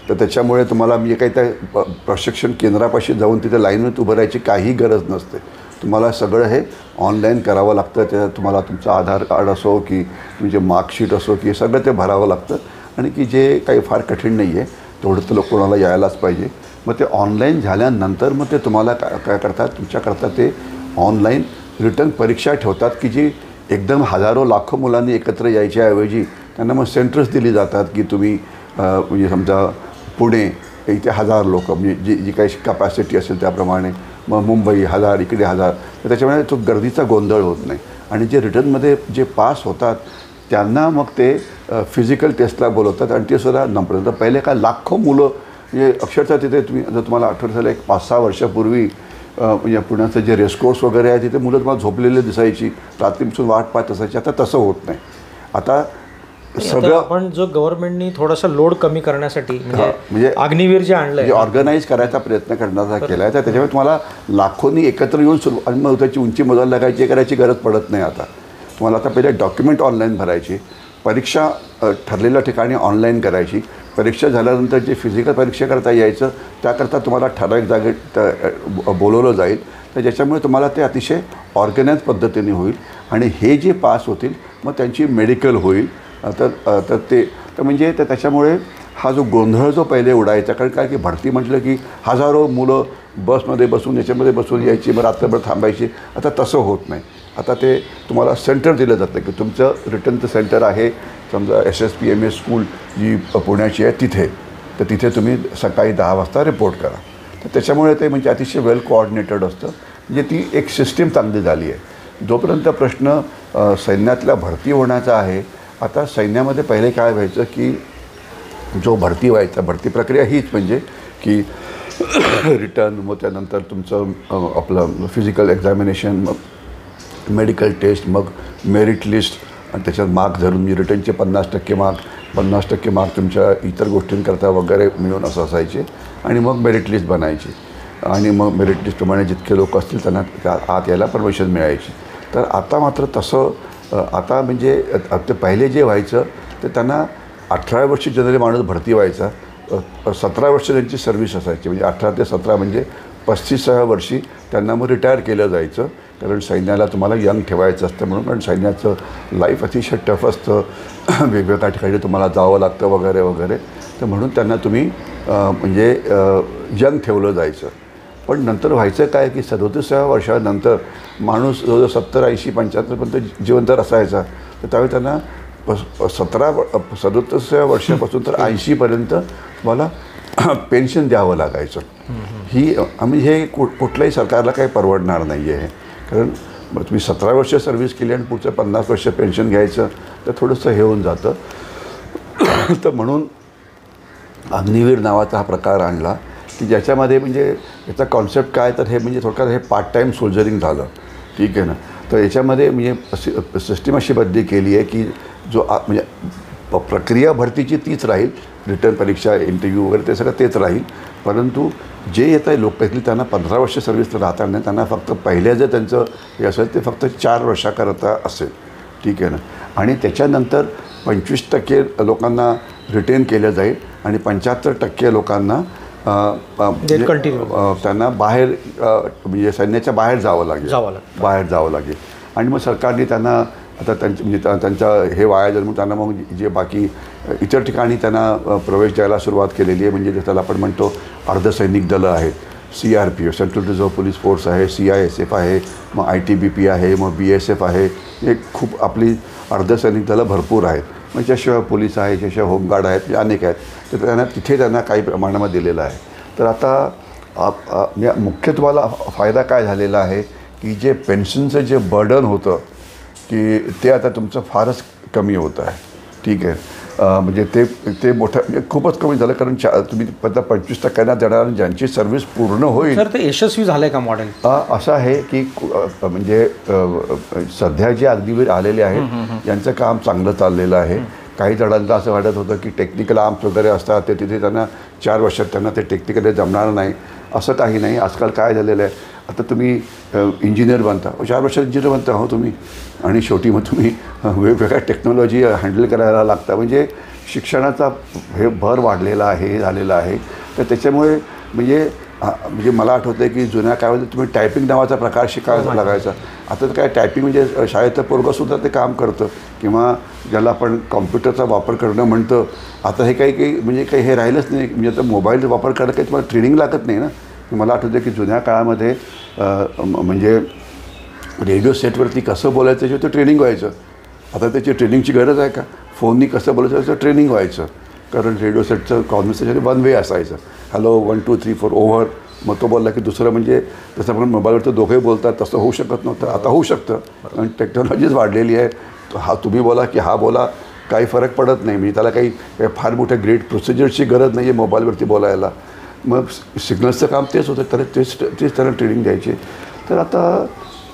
तर त्याच्यामुळे तुम्हाला म्हणजे काही त्या प्रशिक्षण केंद्रापाशी जाऊन तिथे लाईनमध्ये उभं राहायची काही गरज नसते. तुम्हाला सगळं हे ऑनलाईन करावं लागतं. त्याच्यात तुम्हाला तुमचं आधार कार्ड असो की तुमचे मार्कशीट असो की सगळं ते भरावं लागतं आणि की जे काही फार कठीण नाही आहे, तेवढं तर कोणाला यायलाच पाहिजे. मग ते ऑनलाईन झाल्यानंतर मग ते तुम्हाला काय करतात, तुमच्याकरता ते ऑनलाईन रिटर्न परीक्षा ठेवतात की जी एकदम हजारो लाखो मुलांनी एकत्र यायच्याऐवजी त्यांना मग सेंटर्स दिली जातात की तुम्ही म्हणजे समजा पुणे इथे 1000 लोक म्हणजे जी काही कॅपॅसिटी असेल त्याप्रमाणे, मग मुंबई 1000, इकडे 1000. तर त्याच्यामुळे तो गर्दीचा गोंधळ होत नाही. आणि जे रिटर्नमध्ये जे पास होतात त्यांना मग ते फिजिकल टेस्टला बोलवतात आणि ते सुद्धा नंबर. तर पहिले काय लाखो मुलं म्हणजे अक्षरशः तिथे तुम्हाला आठवत झालं एक 5-6 वर्षापूर्वी म्हणजे पुण्याचं जे रेसकोर्स वगैरे आहे तिथे मुलं तुम्हाला झोपलेले दिसायची, रात्रीपासून वाट पाहत असायची. आता तसं होत नाही. आता सगळं आपण जो गव्हर्नमेंटनी थोडासा लोड कमी करण्यासाठी म्हणजे अग्निवीर जे आणलंय, म्हणजे ऑर्गनाईज करायचा प्रयत्न करण्याचा केला आहे, तर त्याच्यामुळे तुम्हाला लाखोंनी एकत्र येऊन आणि मग त्याची उंची मोजायला लागायची करायची गरज पडत नाही. आता तुम्हाला आता पहिले डॉक्युमेंट ऑनलाईन भरायची, परीक्षा ठरलेल्या ठिकाणी ऑनलाईन करायची, परीक्षा झाल्यानंतर जे फिजिकल परीक्षा करता यायचं त्याकरता तुम्हाला ठराविक जागेत बोलवलं जाईल. तर ज्याच्यामुळे तुम्हाला ते अतिशय ऑर्गनाईज पद्धतीने होईल आणि हे जे पास होतील मग त्यांची मेडिकल होईल. तर म्हणजे त्याच्यामुळे हा जो गोंधळ जो पहिले उडायचा, कारण काय की भरती म्हटलं की हजारो मुलं बसमध्ये बसून याच्यामध्ये बसून यायची, मग रात्रभर थांबायची. आता तसं होत नाही. आता ते तुम्हाला सेंटर दिलं जातं की तुमचं रिटर्नचं सेंटर आहे समजा SSPMS स्कूल जी पुण्याची आहे तिथे, तर तिथे तुम्ही सकाळी 10 वाजता रिपोर्ट करा. तर त्याच्यामुळे ते म्हणजे अतिशय वेल कोऑर्डिनेटेड असतं. म्हणजे ती एक सिस्टीम चांगली झाली आहे. जोपर्यंत प्रश्न सैन्यातल्या भरती होण्याचा आहे, आता सैन्यामध्ये पहिले काय व्हायचं की जो भरती व्हायचा, भरती प्रक्रिया हीच म्हणजे की रिटर्न, मग त्यानंतर तुमचं आपलं फिजिकल एक्झामिनेशन, मग मेडिकल टेस्ट, मग मेरिट लिस्ट आणि त्याच्यात मार्क धरून म्हणजे रिटर्नचे 50% मार्क, 50% मार्क तुमच्या इतर गोष्टींकरता वगैरे मिळून असं असायचे आणि मग मेरिट लिस्ट बनायची आणि मग मेरिट लिस्टप्रमाणे जितके लोक असतील त्यांना त्या आत यायला परमिशन मिळायची. तर आता मात्र तसं आता म्हणजे ते पहिले जे व्हायचं ते त्यांना 18 वर्षी जनरली माणूस भरती व्हायचा, 17 वर्ष त्यांची सर्व्हिस असायची. म्हणजे 18 ते 17 म्हणजे 35व्या वर्षी त्यांना मग रिटायर केलं जायचं, कारण सैन्याला तुम्हाला यंग ठेवायचं असतं म्हणून. कारण सैन्याचं लाईफ अतिशय टफ असतं, वेगवेगळ्या ठिकाणी तुम्हाला जावं लागतं वगैरे वगैरे. तर म्हणून त्यांना तुम्ही म्हणजे यंग ठेवलं जायचं. पण नंतर व्हायचं काय की 37व्या वर्षानंतर माणूस जवळजवळ 70, 80, 75पर्यंत जिवंत असायचा. तर त्यावेळी त्यांना 37व्या वर्षापासून तर 80पर्यंत तुम्हाला पेन्शन द्यावं लागायचं. ही आम्ही हे कुठल्याही सरकारला काही परवडणार नाही आहे. कारण तुम्ही 17 वर्ष सर्व्हिस केली आणि पुढचं 50 वर्ष पेन्शन घ्यायचं तर थोडंसं हे होऊन जातं. तर म्हणून अग्निवीर नावाचा हा प्रकार आणला की ज्याच्यामध्ये म्हणजे याचा कॉन्सेप्ट काय, तर हे म्हणजे थोडक्यात हे पार्ट टाईम सोल्जरिंग झालं. ठीक आहे ना. तर याच्यामध्ये म्हणजे सिस्टीम अशी बदली केली आहे की जो म्हणजे प्रक्रिया भरतीची तीच राहील, रिटर्न परीक्षा, इंटरव्ह्यू वगैरे ते सगळं तेच राहील. परंतु जे येत आहे लोक पैकी त्यांना 15 वर्ष सर्व्हिस राहतात नाही, त्यांना फक्त पहिल्या जे त्यांचं हे असेल ते फक्त 4 वर्षाकरता असेल. ठीक आहे ना. आणि त्याच्यानंतर 25% लोकांना रिटेन केलं जाईल आणि 75% लोकांना त्यांना बाहेर म्हणजे सैन्याच्या बाहेर जावं लागेल. आणि मग सरकारने त्यांना आता त्यांचे म्हणजे त्यांचा हे वाया जाईल म्हणून त्यांना मग जे बाकी इतर ठिकाणी त्यांना प्रवेश द्यायला सुरुवात केलेली आहे. म्हणजे त्याला आपण म्हणतो अर्धसैनिक दलं आहेत, CRPF central reserve police force आहे, CISF आहे, मग ITBP आहे, मग BSF आहे. हे खूप आपली अर्धसैनिक दलं भरपूर आहेत. मग त्याशिवाय पोलीस आहे, त्याशिवाय होमगार्ड आहेत, अनेक आहेत. तर त्यांना तिथे त्यांना काही प्रमाणामध्ये दिलेलं आहे. तर आता मुख्य तुम्हाला फायदा काय झालेला आहे की जे पेन्शनचं जे बर्डन होतं की ते आता तुमचं फारच कमी होतं आहे. ठीक आहे. म्हणजे ते मोठं म्हणजे खूपच कमी झालं, कारण तुम्ही आता 25% देणार आणि ज्यांची सर्व्हिस पूर्ण होईल. तर ते यशस्वी झालं आहे का मॉडेल? असं आहे की म्हणजे सध्या जे अग्निवीर आलेले आहेत यांचं काम चांगलं चाललेलं आहे. काही जणांना असं वाटत होतं की टेक्निकल आर्म्स वगैरे असतात ते तिथे त्यांना 4 वर्षात त्यांना ते टेक्निकली जमणार नाही. असं काही नाही. आजकाल काय झालेलं आहे, आता तुम्ही इंजिनियर बनता, 4 वर्षात इंजिनियर बनता हो तुम्ही, आणि शेवटी मग तुम्ही वेगवेगळ्या टेक्नॉलॉजी हँडल करायला लागता. म्हणजे शिक्षणाचा हे भर वाढलेला आहे, हे झालेलं आहे. तर त्याच्यामुळे म्हणजे मला आठवतं आहे की जुन्या काळामध्ये तुम्ही टायपिंग नावाचा प्रकार शिकायला लागायचा. आता तर काय टायपिंग म्हणजे शाळेतलं पोरगंसुद्धा ते काम करतं, किंवा ज्याला आपण कॉम्प्युटरचा वापर करणं म्हणतं. आता हे काही म्हणजे काही हे राहिलंच नाही. म्हणजे आता मोबाईलचा वापर करायला काही तुम्हाला ट्रेनिंग लागत नाही ना. मला आठवतं की जुन्या काळामध्ये म्हणजे रेडिओ सेटवरती कसं बोलायचं याच्यावर ट्रेनिंग व्हायचं. आता त्याची ट्रेनिंगची गरज आहे का? फोननी कसं बोलायचं याचं ट्रेनिंग व्हायचं, कारण रेडिओ सेटचं कॉन्व्हर्सेशन 1 वे असायचं. Hello 1 2 3 4 over. मग तो बोलला की दुसरं म्हणजे जसं आपण मोबाईलवरती दोघेही बोलतात तसं होऊ शकत नव्हतं. आता होऊ शकतं, कारण टेक्नॉलॉजीच वाढलेली आहे. हा तुम्ही बोला की हा बोला, काही फरक पडत नाही. म्हणजे त्याला काही फार मोठ्या ग्रेट प्रोसिजरची गरज नाही आहे मोबाईलवरती बोलायला. मग सिग्नल्सचं काम तेच होतं, तर तेच त्यांना ट्रेनिंग द्यायचे. तर आता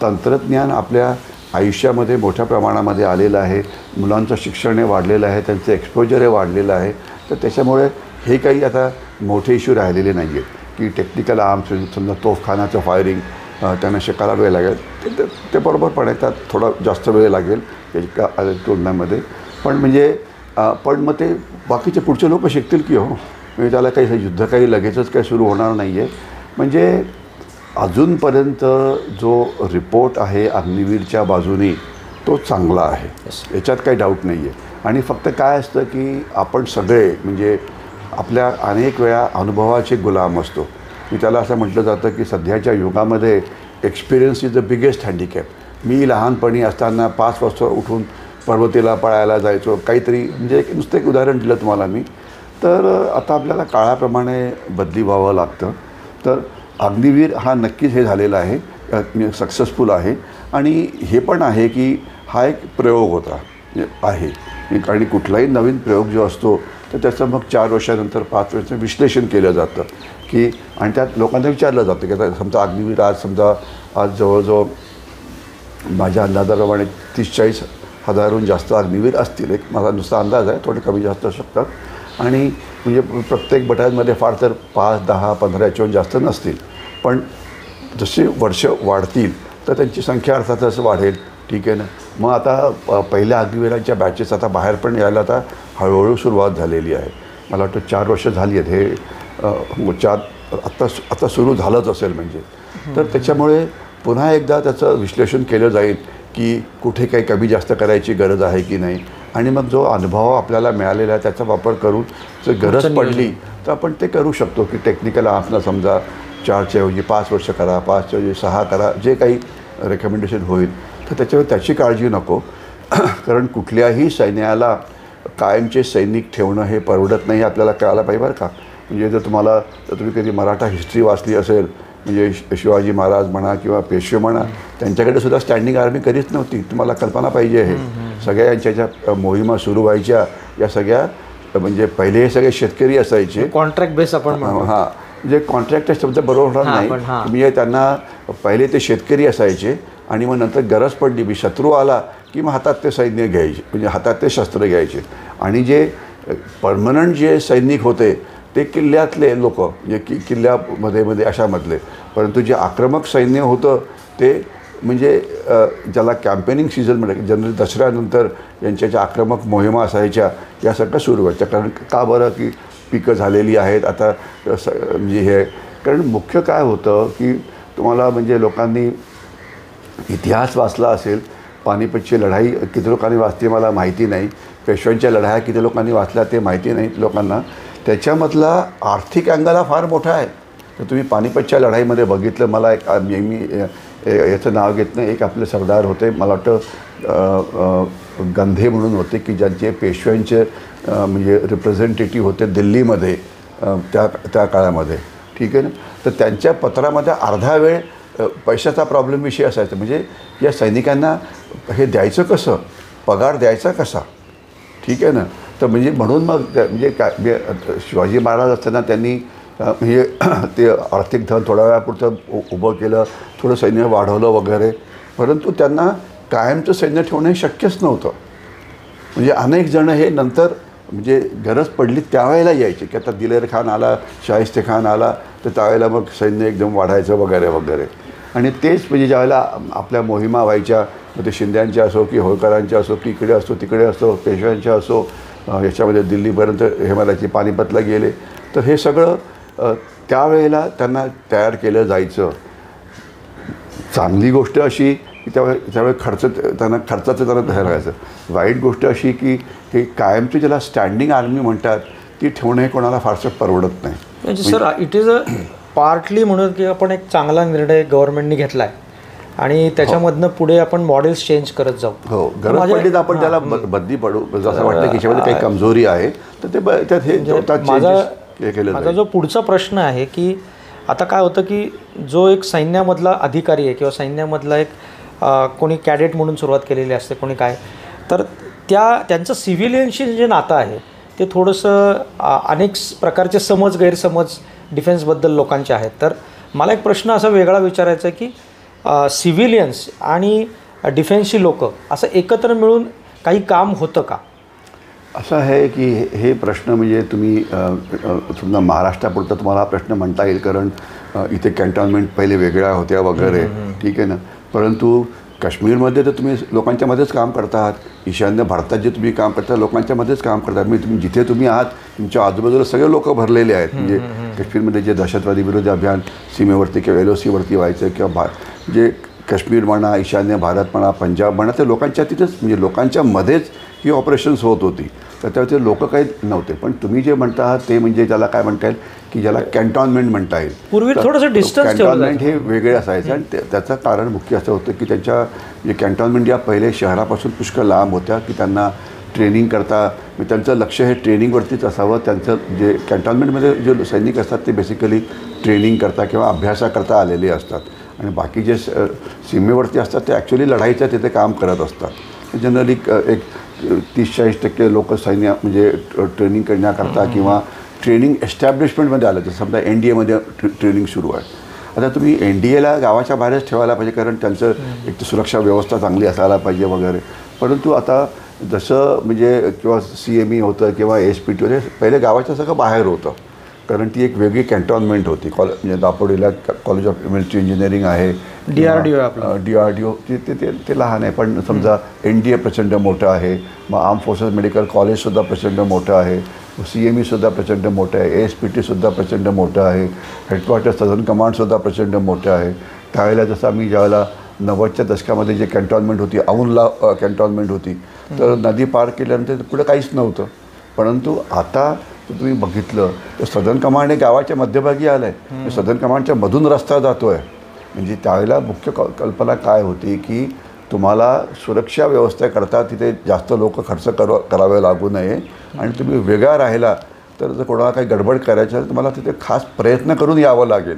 तंत्रज्ञान आपल्या आयुष्यामध्ये मोठ्या प्रमाणामध्ये आलेलं आहे. मुलांचं शिक्षण हे वाढलेलं आहे, त्यांचं एक्सपोजर हे वाढलेलं आहे. तर त्याच्यामुळे हे काही आता मोठे इश्यू राहिलेले नाही आहेत की टेक्निकल आर्म्स, समजा तोफखानाचं फायरिंग त्यांना शिकायला वेळ लागेल. ते बरोबरपणे त्यात थोडा जास्त वेळ लागेल एका तुलनेमध्ये. पण म्हणजे पण मग ते बाकीचे पुढचे लोक शिकतील की हो. म्हणजे त्याला काही हे युद्ध काही लगेचच काही सुरू होणार नाही आहे. म्हणजे अजूनपर्यंत जो रिपोर्ट आहे अग्निवीरच्या बाजूने तो चांगला आहे, याच्यात काही डाऊट नाही आहे. आणि फक्त काय असतं की आपण सगळे म्हणजे आपल्या अनेक वेळा अनुभवाचे गुलाम असतो. की त्याला असं म्हटलं जातं की सध्याच्या युगामध्ये experience is the biggest handicap. मी लहानपणी असताना 5 वाजता उठून पर्वतीला पळायला जायचो, काहीतरी म्हणजे नुसतं एक उदाहरण दिलं तुम्हाला मी. तर आता आपल्याला काळाप्रमाणे बदली व्हावं लागतं. तर अग्निवीर हा नक्कीच हे झालेला आहे, सक्सेसफुल आहे. आणि हे पण आहे की हा एक प्रयोग होता आहे. आणि कुठलाही नवीन प्रयोग जो असतो तर त्याचं मग 4 वर्षानंतर 5 वर्षाचं विश्लेषण केलं जातं की, आणि त्यात लोकांना विचारलं जातं की आता समजा अग्निवीर आज जवळजवळ माझ्या अंदाजाप्रमाणे 30-40 हजारहून जास्त अग्निवीर असतील. एक माझा नुसता अंदाज आहे, थोडे कमी जास्त असू शकतात. आणि म्हणजे प्रत्येक बटालियनमध्ये फार तर 5, 10, 15 याच्याहून जास्त नसतील. पण जसे वर्ष वाढतील तर त्यांची संख्या अर्थातच वाढेल. ठीक आहे ना. मग आता पहिल्या अग्निवीरांच्या बॅचेस आता बाहेर पण यायला आता हळूहळू सुरुवात झालेली आहे. मला वाटतं 4 वर्ष झाली आहेत हे. आता सुरू झालंच असेल म्हणजे. तर त्याच्यामुळे पुन्हा एकदा त्याचं विश्लेषण केलं जाईल की कुठे काही कमी जास्त करायची गरज आहे की नाही. आणि मग जो अनुभव आपल्याला मिळालेला आहे त्याचा वापर करून जर गरज पडली तर आपण ते करू शकतो की टेक्निकल आपलं समजा 4च्या ऐवजी 5 वर्ष करा, 5च्या ऐवजी 6 करा, जे काही रेकमेंडेशन होईल. तर त्याच्यावर त्याची काळजी नको. कारण कुठल्याही सैन्याला कायमचे सैनिक ठेवणं हे परवडत नाही, आपल्याला कळायला पाहिजे बरं का. म्हणजे जर तुम्ही कधी मराठा हिस्ट्री वाचली असेल, म्हणजे शिवाजी महाराज म्हणा किंवा पेशवे म्हणा, त्यांच्याकडे सुद्धा स्टँडिंग आर्मी कधीच नव्हती. तुम्हाला कल्पना पाहिजे हे सगळ्या यांच्या ज्या मोहिमा सुरू व्हायच्या या सगळ्या, म्हणजे पहिले हे सगळे शेतकरी असायचे. कॉन्ट्रॅक्ट बेस आपण हां, म्हणजे कॉन्ट्रॅक्ट शब्द बरोबर नाही. म्हणजे त्यांना पहिले ते शेतकरी असायचे आणि मग नंतर गरज पडली, मी शत्रू आला की मग हातात ते सैन्य घ्यायचे, म्हणजे हातात ते शस्त्र घ्यायचे. आणि जे परमनंट जे सैनिक होते ते किल्ल्यातले लोक, म्हणजे किल्ल्यामध्ये अशामधले. परंतु जे आक्रमक सैन्य होतं ते म्हणजे ज्याला कॅम्पेनिंग सीझन म्हणजे जनरली दसऱ्यानंतर यांच्या ज्या आक्रमक मोहिमा असायच्या या सगळ्या सुरू व्हायच्या. कारण का बरं की पिकं झालेली आहेत आता म्हणजे हे. कारण मुख्य काय होतं की तुम्हाला म्हणजे लोकांनी इतिहास वाचला असेल, पानिपतची लढाई किती लोकांनी वाचली मला माहिती नाही, पेशव्यांच्या लढाया किती लोकांनी वाचल्या ते माहिती नाही लोकांना. त्याच्यामधला आर्थिक अँगल हा फार मोठा आहे. तर तुम्ही पानिपतच्या लढाईमध्ये बघितलं, मला एक मी याचं नाव घेत नाही, एक आपले सरदार होते, मला वाटतं गंधे म्हणून होते की ज्यांचे पेशव्यांचे म्हणजे रिप्रेझेंटेटिव्ह होते दिल्लीमध्ये त्या काळामध्ये. ठीक आहे ना. तर त्यांच्या पत्रामध्ये अर्धा वेळ पैशाचा प्रॉब्लेम विषय असायचा. म्हणजे या सैनिकांना हे द्यायचं कसं, पगार द्यायचा कसा. ठीक आहे ना. तर म्हणजे म्हणून मग म्हणजे काय शिवाजी महाराज असताना त्यांनी म्हणजे ते आर्थिक धन थोड्या वेळापुरतं उभं केलं, थोडं सैन्य वाढवलं वगैरे. परंतु त्यांना कायमचं सैन्य ठेवणं हे शक्यच नव्हतं. म्हणजे अनेक जण हे नंतर म्हणजे गरज पडली त्यावेळेला यायचे की आता दिलेर खान आला, शाहिस्ते खान आला तर त्यावेळेला मग सैन्य एकदम वाढायचं वगैरे वगैरे. आणि तेच म्हणजे ज्यावेळेला आपल्या मोहिमा व्हायच्या, मग ते शिंद्यांच्या असो की होळकरांच्या असो की इकडे असो तिकडे असो, पेशव्यांच्या असो, याच्यामध्ये दिल्लीपर्यंत हे म्हणायचे, पानिपतला गेले, तर हे सगळं त्यावेळेला त्यांना तयार केलं जायचं. चांगली गोष्ट अशी की त्यावेळी खर्चाचं त्यांना धरायचं. वाईट गोष्ट अशी की हे कायमची ज्याला स्टँडिंग आर्मी म्हणतात ती ठेवणं हे कोणाला फारसं परवडत नाही. म्हणजे sir it is a partly म्हणून की आपण एक चांगला निर्णय गव्हर्नमेंटने घेतला आहे आणि त्याच्यामधनं पुढे आपण मॉडेल्स चेंज करत जाऊ. हो, गरज पडली तर आपण त्याला बदली पडू. जसं वाटतं की याच्यामध्ये काही कमजोरी आहे तर ते त्यात हे केलं. माझा जो पुढचा प्रश्न आहे की आता काय होतं की जो एक सैन्यामधला अधिकारी आहे किंवा सैन्यामधला एक कोणी कॅडेट म्हणून सुरुवात केलेली असते, कोणी काय, तर त्यांचं सिव्हिलियनशी जे नातं आहे ते थोडंसं अनेक प्रकारचे गैरसमज डिफेन्सबद्दल लोकांचे आहेत. तर मला एक प्रश्न असा वेगळा विचारायचा आहे की सिव्हिलियन्स आणि डिफेन्सची लोकं असं एकत्र मिळून काही काम होतं का? असं आहे की हे प्रश्न म्हणजे तुम्ही समजा महाराष्ट्रापुरता तुम्हाला हा प्रश्न म्हणता येईल, कारण इथे कॅन्टॉन्मेंट पहिले वेगळ्या होत्या वगैरे, ठीक आहे ना. परंतु काश्मीरमध्ये तर तुम्ही लोकांच्या मध्येच काम करता आहात. ईशान्य भारतात जे तुम्ही काम करता लोकांच्या मध्येच काम करता. म्हणजे तुम्ही जिथे तुम्ही आहात तुमच्या आजूबाजूला सगळे लोक भरलेले आहेत. म्हणजे काश्मीरमध्ये जे दहशतवादी विरोधी अभियान सीमेवरती किंवा LOCवरती व्हायचं किंवा जे काश्मीर म्हणा, ईशान्य भारत म्हणा, पंजाब म्हणा, ते लोकांच्या तिथेच म्हणजे लोकांच्या मध्येच ही ऑपरेशन्स होत होती. तर त्यावेळी लोक काही नव्हते. पण तुम्ही जे म्हणता आहात ते म्हणजे ज्याला काय म्हणता येईल की ज्याला कॅन्टॉन्मेंट म्हणता येईल. पूर्वी थोडंसं डिस्टन्स कॅन्टॉन्मेंट हे वेगळे असायचं आणि त्याचं कारण मुख्य असं होतं की त्यांच्या जे कॅन्टॉन्मेंट या पहिले शहरापासून पुष्कळ लांब होत्या की त्यांना ट्रेनिंग करता त्यांचं लक्ष हे ट्रेनिंगवरतीच असावं. त्यांचं जे कॅन्टॉन्मेंटमध्ये जे सैनिक असतात ते बेसिकली ट्रेनिंग करता किंवा अभ्यासाकरता आलेले असतात आणि बाकी जे सीमेवरती असतात ते ॲक्च्युली लढाईच्या तिथे काम करत असतात. जनरली एक 30-40% लोक सैन्य म्हणजे ट्रेनिंग करण्याकरता किंवा ट्रेनिंग एस्टॅब्लिशमेंटमध्ये आलं. जसं समजा NDAमध्ये ट्रेनिंग सुरू आहे. आता तुम्ही NDAला गावाच्या बाहेरच ठेवायला पाहिजे, कारण त्यांचं एक तर सुरक्षा व्यवस्था चांगली असायला पाहिजे वगैरे. परंतु आता जसं म्हणजे किंवा CME होतं किंवा SPT होते, पहिले गावाच्या सगळं बाहेर होतं, कारण ती एक वेगळी कॅन्टॉन्मेंट होती. म्हणजे दापोडीला कॉलेज ऑफ मिलिटरी इंजिनिअरिंग आहे, DRDO ते लहान आहे. पण समजा NDA प्रचंड मोठं आहे, मग आर्म फोर्सेस मेडिकल कॉलेजसुद्धा प्रचंड मोठं आहे, CMEसुद्धा प्रचंड मोठं आहे, ASPTसुद्धा प्रचंड मोठं आहे, हेडक्वार्टर सदर्न कमांडसुद्धा प्रचंड मोठं आहे. त्यावेळेला जसं आम्ही ज्यावेळेला 90च्या दशकामध्ये जे कॅन्टॉन्मेंट होती, औनला कॅन्टॉन्मेंट होती, तर नदी पार केल्यानंतर पुढे काहीच नव्हतं. परंतु आता तुम्ही बघितलं तर सदर्न कमांड हे गावाच्या मध्यभागी आलं आहे. सदर्न कमांडच्या मधून रस्ता जातो आहे. म्हणजे त्यावेळेला मुख्य कल्पना काय होती की तुम्हाला सुरक्षा व्यवस्थेकरता तिथे जास्त लोक खर्च करावे लागू नये आणि तुम्ही वेगळा राहिला तर जर कोणाला काही गडबड करायचं तर तुम्हाला तिथे खास प्रयत्न करून यावं लागेल.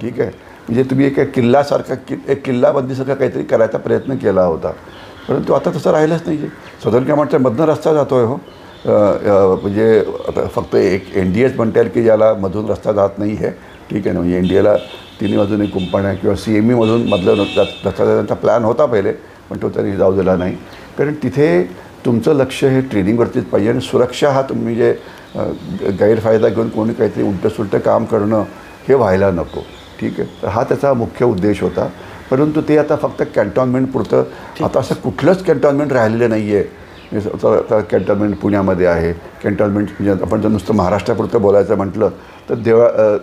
ठीक आहे. म्हणजे तुम्ही एक किल्ल्यासारखा एक किल्लाबंदीसारखा काहीतरी करायचा प्रयत्न केला होता. परंतु आता तसं राहिलंच नाही. सदर्न कमांडच्या मधनं रस्ता जातो आहे. हो, म्हणजे आता फक्त एक NDAच म्हणता येईल की ज्याला मधून रस्ता जात नाही आहे. ठीक आहे ना. म्हणजे NDAला तिन्ही बाजूने कुंपण्या किंवा CMEमधून मधलं रस्ता जाण्याचा प्लॅन होता पहिले, पण तो तरी जाऊ दिला नाही. कारण तिथे तुमचं लक्ष हे ट्रेनिंगवरतीच पाहिजे आणि सुरक्षा हा तुम्ही जे गैरफायदा घेऊन कोणी काहीतरी उलटं काम करणं हे व्हायला नको. ठीक आहे. तर हा त्याचा मुख्य उद्देश होता. परंतु ते आता फक्त कॅन्टॉन्मेंटपुरतं, आता असं कुठलंच कॅन्टॉन्मेंट राहिलेलं नाही आहे. आता कॅन्टॉन्मेंट पुण्यामध्ये आहे. कॅन्टॉन्मेंट म्हणजे आपण जर नुसतं महाराष्ट्रापुरतं बोलायचं म्हटलं तर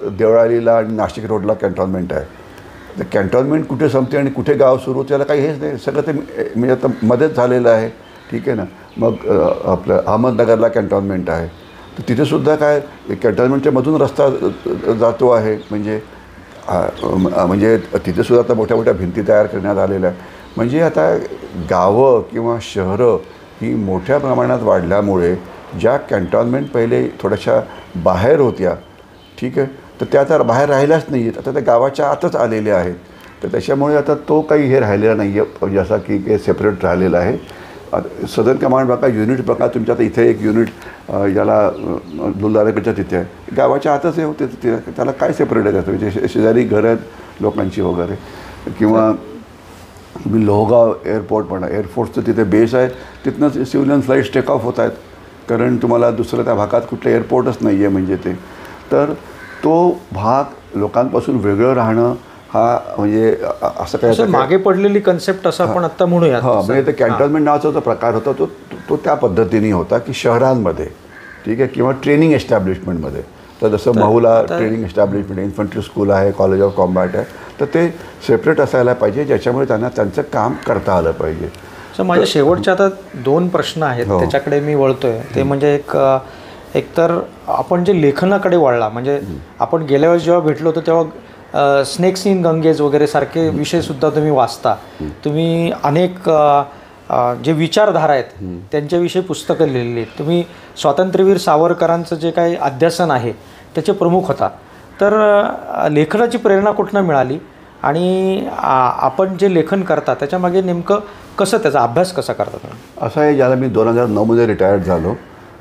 देवळालीला आणि नाशिक रोडला कॅन्टॉन्मेंट आहे. तर कॅन्टॉन्मेंट कुठे संपते आणि कुठे गाव सुरू त्याला काही हेच नाही. सगळं ते म्हणजे आता मध्येच झालेलं आहे. ठीक आहे ना. मग आपलं अहमदनगरला कॅन्टॉन्मेंट आहे. तर तिथेसुद्धा काय कॅन्टॉन्मेंटच्या मधून रस्ता जातो आहे. म्हणजे तिथेसुद्धा आता मोठ्या मोठ्या भिंती तयार करण्यात आलेल्या आहे. म्हणजे आता गावं किंवा शहरं ही मोठ्या प्रमाणात वाढल्यामुळे ज्या कॅन्टॉन्मेंट पहिले थोड्याशा बाहेर होत्या, ठीक आहे, तर त्या आता बाहेर राहिल्याच नाही आहेत. आता त्या गावाच्या आतच आलेल्या आहेत. तर त्याच्यामुळे आता तो काही हे राहिलेला नाही आहे जसा की सेपरेट राहिलेला आहे. सदर्न कमांड बघा, युनिट बघा तुमच्या आता इथे एक युनिट ज्याला दुलदारेकडच्या तिथे आहे, गावाच्या आतच आहे. त्याला काय सेपरेट आहे त्याचं, म्हणजे शेजारी घरं आहेत लोकांची वगैरे. किंवा तुम्ही लोहगाव एअरपोर्ट म्हणा, एअरफोर्सचं तिथे बेस आहे, तिथनंच सिव्हिलियन फ्लाईट्स टेक ऑफ होत आहेत, कारण तुम्हाला दुसरं त्या भागात कुठलं एअरपोर्टच नाही आहे. म्हणजे ते तर तो भाग लोकांपासून वेगळं राहणं हा म्हणजे असं काय मागे पडलेली कन्सेप्ट असं आपण आत्ता म्हणूया. हां, म्हणजे ते कॅन्टॉन्मेंट नावाचा जो प्रकार होता तो त्या पद्धतीने होता की शहरांमध्ये, ठीक आहे, किंवा ट्रेनिंग एस्टॅब्लिशमेंटमध्ये. तर जसं महूला ट्रेनिंग एस्टॅब्लिशमेंट, इन्फंट्री स्कूल आहे, कॉलेज ऑफ कॉम्बॅट आहे, तर ते सेपरेट असायला पाहिजे ज्याच्यामुळे त्यांना त्यांचं काम करता आलं पाहिजे. सर, माझ्या शेवटचे आता 2 प्रश्न आहेत त्याच्याकडे मी वळतोय. ते म्हणजे एकतर आपण जे लेखनाकडे वळला, म्हणजे आपण गेल्या वेळेस जेव्हा भेटलो होतो तेव्हा स्नेक्स इन गंगेज वगैरे सारखे विषयसुद्धा तुम्ही वाचता. तुम्ही अनेक जे विचारधारा आहेत त्यांच्याविषयी पुस्तकं लिहिलेली आहेत. तुम्ही स्वातंत्र्यवीर सावरकरांचं जे काही अध्यासन आहे त्याचे प्रमुख होता. तर लेखनाची प्रेरणा कुठनं मिळाली आणि आपण जे लेखन करता त्याच्यामागे नेमकं कसं त्याचा अभ्यास कसा करता? असं आहे, ज्याला मी 2009मध्ये रिटायर्ड झालो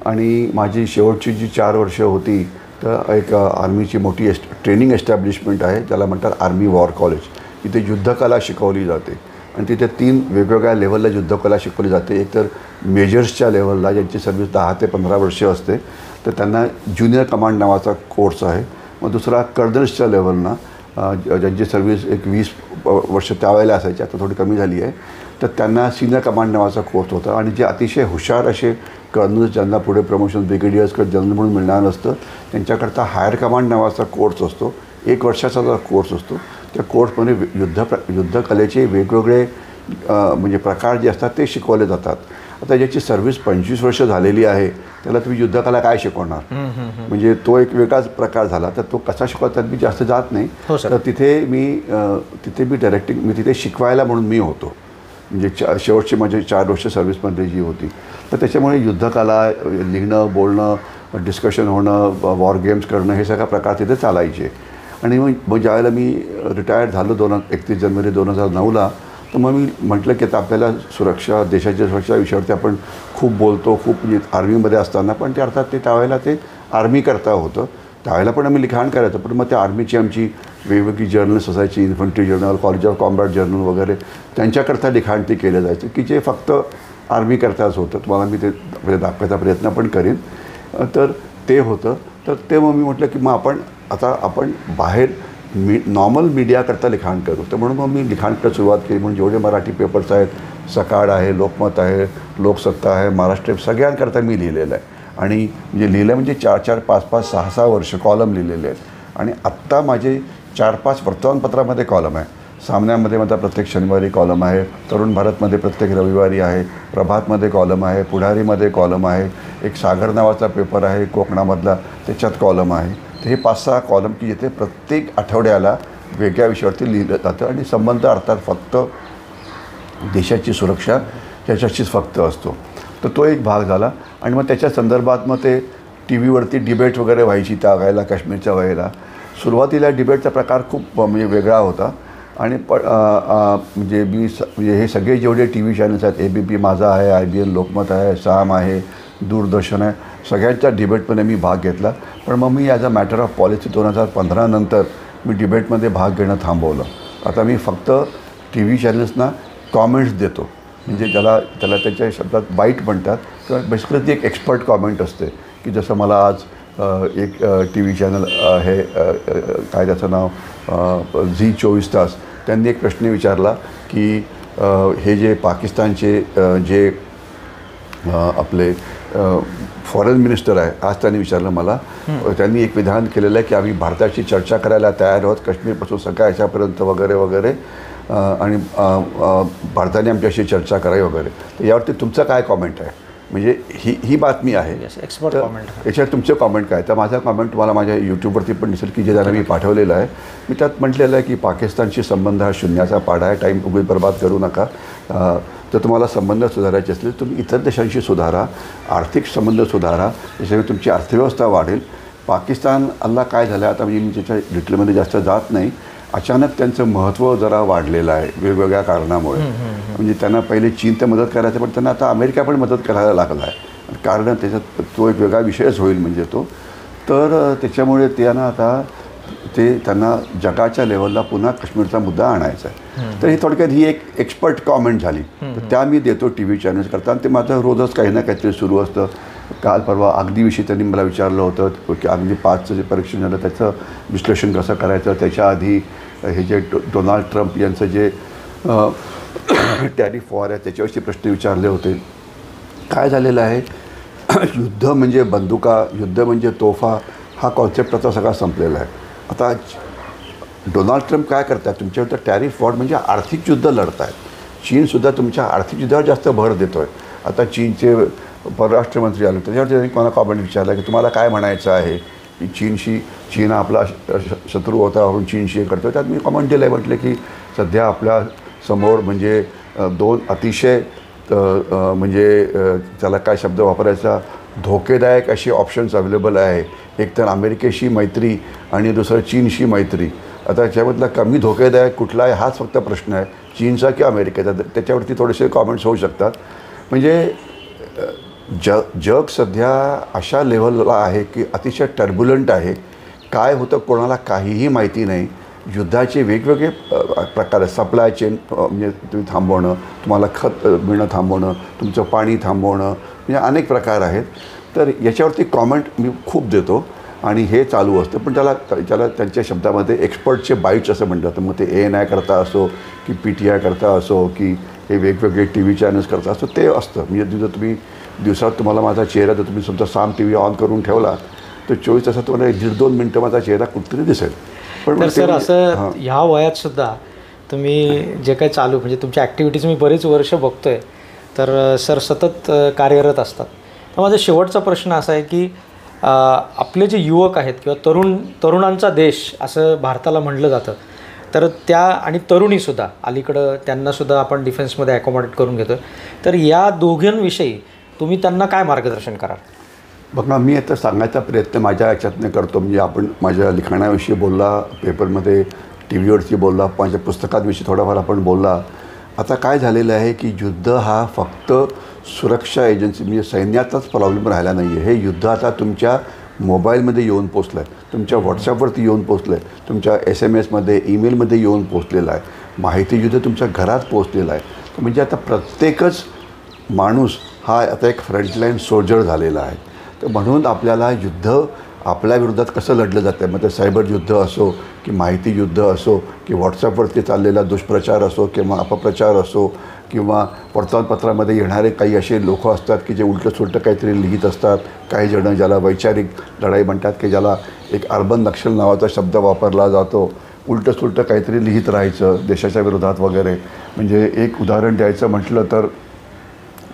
आणि माझी शेवटची जी 4 वर्ष होती तर एक आर्मीची मोठी ट्रेनिंग एस्टॅब्लिशमेंट आहे, ज्याला म्हणतात आर्मी वॉर कॉलेज. तिथे युद्धकला शिकवली जाते आणि तिथे 3 वेगवेगळ्या लेवलला युद्धकला शिकवली जाते. एक तर मेजर्सच्या लेवलला, ज्यांची सर्व्हिस 10 ते 15 वर्षे असते, तर त्यांना ज्युनियर कमांड नावाचा कोर्स आहे. मग दुसरा कर्नल्सच्या लेवलना, ज्यांची सर्व्हिस एक 20 वर्ष त्यावेळेला असायची, आता थोडी कमी झाली आहे, तर त्यांना सिनियर कमांड नावाचा कोर्स होता. आणि जे अतिशय हुशार असे कर्नल्स, ज्यांना पुढे प्रमोशन ब्रिगेडियर्सकडे जनरल म्हणून मिळणार नसतं, त्यांच्याकरता हायर कमांड नावाचा कोर्स असतो. 1 वर्षाचा जो कोर्स असतो, त्या कोर्समध्ये युद्धकलेचे वेगवेगळे म्हणजे प्रकार जे असतात ते शिकवले जातात. आता ज्याची सर्व्हिस 25 वर्ष झालेली आहे, त्याला तुम्ही युद्धकला काय शिकवणार? म्हणजे तो एक वेगळाच प्रकार झाला. तर तो कसा शिकवतात मी जास्त जात नाही. तर तिथे मी डायरेक्टिंग, मी तिथे शिकवायला म्हणून मी होतो. म्हणजे शेवटची माझी 4 वर्ष सर्व्हिसमध्ये जी होती, तर त्याच्यामुळे युद्धकला, लिहिणं, बोलणं, डिस्कशन होणं, वॉर गेम्स करणं, हे सगळ्या प्रकार तिथे चालायचे. आणि मग ज्यावेळेला मी रिटायर्ड झालो 31 जानेवारी 2009ला, तर मग मी म्हटलं की आता आपल्याला सुरक्षा, देशाच्या सुरक्षा विषयावरती आपण खूप बोलतो, खूप म्हणजे आर्मीमध्ये असताना, पण ते अर्थात त्यावेळेला ते आर्मी करता होतं. त्यावेळेला पण आम्ही लिखाण करायचं, पण मग त्या आर्मीची आमची वेगवेगळी जर्नल्स असायची, infantry journal, college of combat journal वगैरे, त्यांच्याकरता लिखाण ते केलं जायचं की जे फक्त आर्मी करताच होतं. तुम्हाला मी ते दाखवायचा प्रयत्न पण करीन. तर ते होतं. तर ते मग मी म्हटलं की मग आपण बाहेर नॉर्मल मीडियाकरता लिखाण करू. तर म्हणून मग मी लिखाण करायला सुरुवात केली. म्हणून जेवढे मराठी पेपर्स आहेत, सकाळ आहे, लोकमत आहे, लोकसत्ता आहे, महाराष्ट्र, सगळ्यांकरता मी लिहिलेलं आहे. आणि म्हणजे लिहिलं म्हणजे 4-4, 5-5, 6-6 वर्ष कॉलम लिहिलेले आहेत. आणि आत्ता माझे 4-5 वर्तमानपत्रामध्ये कॉलम आहे. सामन्यामध्ये माझा प्रत्येक शनिवारी कॉलम आहे, तरुण भारतमध्ये प्रत्येक रविवारी आहे, प्रभातमध्ये कॉलम आहे, पुढारीमध्ये कॉलम आहे, एक सागर नावाचा पेपर आहे कोकणामधला, त्याच्यात कॉलम आहे. तर हे 5-6 कॉलम की जिथे प्रत्येक आठवड्याला वेगळ्या विषयावरती लिहिलं जातं. आणि संबंध अर्थात फक्त देशाची सुरक्षा ह्याच्याशीच फक्त असतो. तर तो एक भाग झाला. आणि मग त्याच्या संदर्भात मग ते टी व्हीवरती डिबेट वगैरे व्हायची. त्या वेळेला काश्मीरच्या वेळेला सुरुवातीला डिबेटचा प्रकार खूप म्हणजे वेगळा होता. आणि म्हणजे हे सगळे जेवढे टी व्ही चॅनल्स आहेत, ABP माझा आहे, IBN लोकमत आहे, साम आहे, दूरदर्शन आहे, सगळ्यांच्या डिबेटमध्ये मी भाग घेतला. पण मग मी as a matter of policy 2015 नंतर मी डिबेटमध्ये भाग घेणं थांबवलं. आता मी फक्त टी व्ही चॅनल्सना कॉमेंट्स देतो. म्हणजे त्याला त्याच्या शब्दात बाईट म्हणतात, किंवा बेसिकली ती एक एक्सपर्ट कॉमेंट असते. की जसं मला आज एक टी व्ही चॅनल आहे, काय त्याचं नाव, झी 24 तास, त्यांनी एक प्रश्न विचारला की हे जे पाकिस्तानचे जे आपले फॉरेन मिनिस्टर आहे, आज त्यांनी विचारलं मला, त्यांनी एक विधान केलेलं आहे की आम्ही भारताची चर्चा करायला तयार आहोत, काश्मीरपासून सगळ्या याच्यापर्यंत वगैरे वगैरे, आणि भारताने आमच्याशी चर्चा करावी वगैरे. तर यावरती तुमचं काय कॉमेंट आहे? म्हणजे ही बातमी आहे. Expert comment. याच्यावर तुमचे कॉमेंट काय? तर माझा कॉमेंट तुम्हाला माझ्या यूट्यूबवरती पण दिसेल की जे त्यांना मी पाठवलेलं आहे. मी त्यात म्हटलेलं आहे की पाकिस्तानशी संबंध हा शून्याचा पाडा आहे, टाईम उगीच बर्बाद करू नका. जर तुम्हाला संबंध सुधारायचे असतील तुम्ही इतर देशांशी सुधारा, आर्थिक संबंध सुधारा, त्याच्यामुळे तुमची अर्थव्यवस्था वाढेल. पाकिस्तानला काय झालं आता, म्हणजे मी त्याच्या डिटेलमध्ये जास्त जात नाही, अचानक त्यांचं महत्त्व जरा वाढलेलं आहे वेगवेगळ्या कारणामुळे. म्हणजे त्यांना पहिले चीन तर मदत करायचं, पण त्यांना आता अमेरिका पण मदत करायला लागला आहे. कारण त्याच्यात तो एक वेगळा विषयच होईल म्हणजे तो. तर त्याच्यामुळे त्यांना जगाच्या लेवलला पुन्हा काश्मीरचा मुद्दा आणायचा आहे. तर ही थोडक्यात ही एक एक्सपर्ट कॉमेंट झाली. तर त्या मी देतो टी व्ही चॅनल्स करता. आणि ते माझं रोजच काही ना काहीतरी सुरू असतं. काल परवा अगदीविषयी त्यांनी मला विचारलं होतं की अगदी 5चं जे परीक्षण झालं त्याचं विश्लेषण कसं करायचं. त्याच्या आधी हे जे डोनाल्ड ट्रम्प यांचं जे टॅरिफ वॉर आहे त्याच्यावरचे प्रश्न विचारले होते. काय झालेलं आहे, युद्ध म्हणजे बंदुका, युद्ध म्हणजे तोफा, हा कॉन्सेप्ट आता सगळा संपलेला आहे. आता डोनाल्ड ट्रम्प काय करतात, तुमच्यावर टॅरिफ वॉर म्हणजे आर्थिक युद्ध लढत आहेत. चीनसुद्धा तुमच्या आर्थिक युद्धावर जास्त भर देतो आहे. आता चीनचे परराष्ट्रमंत्री आले, त्याच्यावर त्यांनी मला कॉमेंट विचारला की तुम्हाला काय म्हणायचं आहे की चीन आपला शत्रू होता म्हणून चीनशी हे करतो. त्यात मी कॉमेंट दिलं आहे, म्हटलं की सध्या आपल्या समोर म्हणजे 2 अतिशय म्हणजे त्याला काय शब्द वापरायचा, धोकेदायक अशी ऑप्शन्स अवेलेबल आहे. एक तर अमेरिकेशी मैत्री आणि दुसरं चीनशी मैत्री. आता त्याच्यामधला कमी धोकेदायक कुठला आहे हाच फक्त प्रश्न आहे, चीनचा किंवा अमेरिकेचा. त्याच्यावरती थोडेसे कॉमेंट्स होऊ शकतात. म्हणजे जग सध्या अशा लेव्हलला आहे की अतिशय टर्ब्युलंट आहे. काय होतं कोणाला काहीही माहिती नाही. युद्धाचे वेगवेगळे प्रकार आहेत. सप्लाय चेन म्हणजे तुम्ही थांबवणं, तुम्हाला खत मिळणं थांबवणं, तुमचं पाणी थांबवणं, म्हणजे अनेक प्रकार आहेत. तर याच्यावरती कॉमेंट मी खूप देतो आणि हे चालू असतं. पण त्याला त्यांच्या शब्दामध्ये एक्सपर्टचे बाईट्स असं म्हणतात. मग ते ANI करता असो की PTI करता असो की हे वेगवेगळे TV चॅनल्स करता असो, ते असतं. म्हणजे जर तुम्ही दिवसात तुम्हाला माझा चेहरा जर तुम्ही समजा साम TV ऑन करून ठेवला तर 24 तासात तुम्हाला 1.5-2 मिनटं माझा चेहरा कुठेतरी दिसेल. पण सर असं ह्या वयात सुद्धा तुम्ही जे काही चालू म्हणजे तुमच्या ॲक्टिव्हिटीज मी बरीच वर्ष बघतोय, तर सर सतत कार्यरत असतात. तर माझा शेवटचा प्रश्न असा आहे की आपले जे युवक आहेत किंवा तरुणांचा देश असं भारताला म्हटलं जातं, तर त्या आणि तरुणीसुद्धा अलीकडं त्यांनासुद्धा आपण डिफेन्समध्ये ॲकोमोडेट करून घेतो. तर या दोघांविषयी तुम्ही त्यांना काय मार्गदर्शन कराल? बघा, मी आता सांगायचा प्रयत्न माझ्या याच्यातनं करतो. म्हणजे आपण माझ्या लिखाणाविषयी बोलला, पेपरमध्ये TV वरती बोलला, माझ्या पुस्तकांविषयी थोडाफार आपण बोलला. आता काय झालेलं आहे की युद्ध हा फक्त सुरक्षा एजन्सी म्हणजे सैन्याचाच प्रॉब्लेम राहिला नाही आहे. हे युद्ध आता तुमच्या मोबाईलमध्ये येऊन पोचलं आहे, तुमच्या व्हॉट्सॲपवरती येऊन पोचलं आहे, तुमच्या SMS-मध्ये, ईमेलमध्ये येऊन पोचलेलं आहे. माहिती युद्ध तुमच्या घरात पोचलेलं आहे. म्हणजे आता प्रत्येकच माणूस हा आता एक फ्रंटलाईन सोल्जर झालेला आहे. तर म्हणून आपल्याला युद्ध आपल्या विरोधात कसं लढलं जातं आहे, मग ते सायबर युद्ध असो की माहिती युद्ध असो की व्हॉट्सॲपवरती चाललेला दुष्प्रचार असो किंवा अपप्रचार असो किंवा वर्तमानपत्रामध्ये येणारे काही असे लोक असतात की जे उलटं-सुलटं काहीतरी लिहित असतात. काही जणं ज्याला वैचारिक लढाई म्हणतात की ज्याला एक अर्बन नक्षल नावाचा शब्द वापरला जातो. उलटं-सुलटं काहीतरी लिहित राहायचं देशाच्या विरोधात वगैरे. म्हणजे एक उदाहरण द्यायचं म्हटलं तर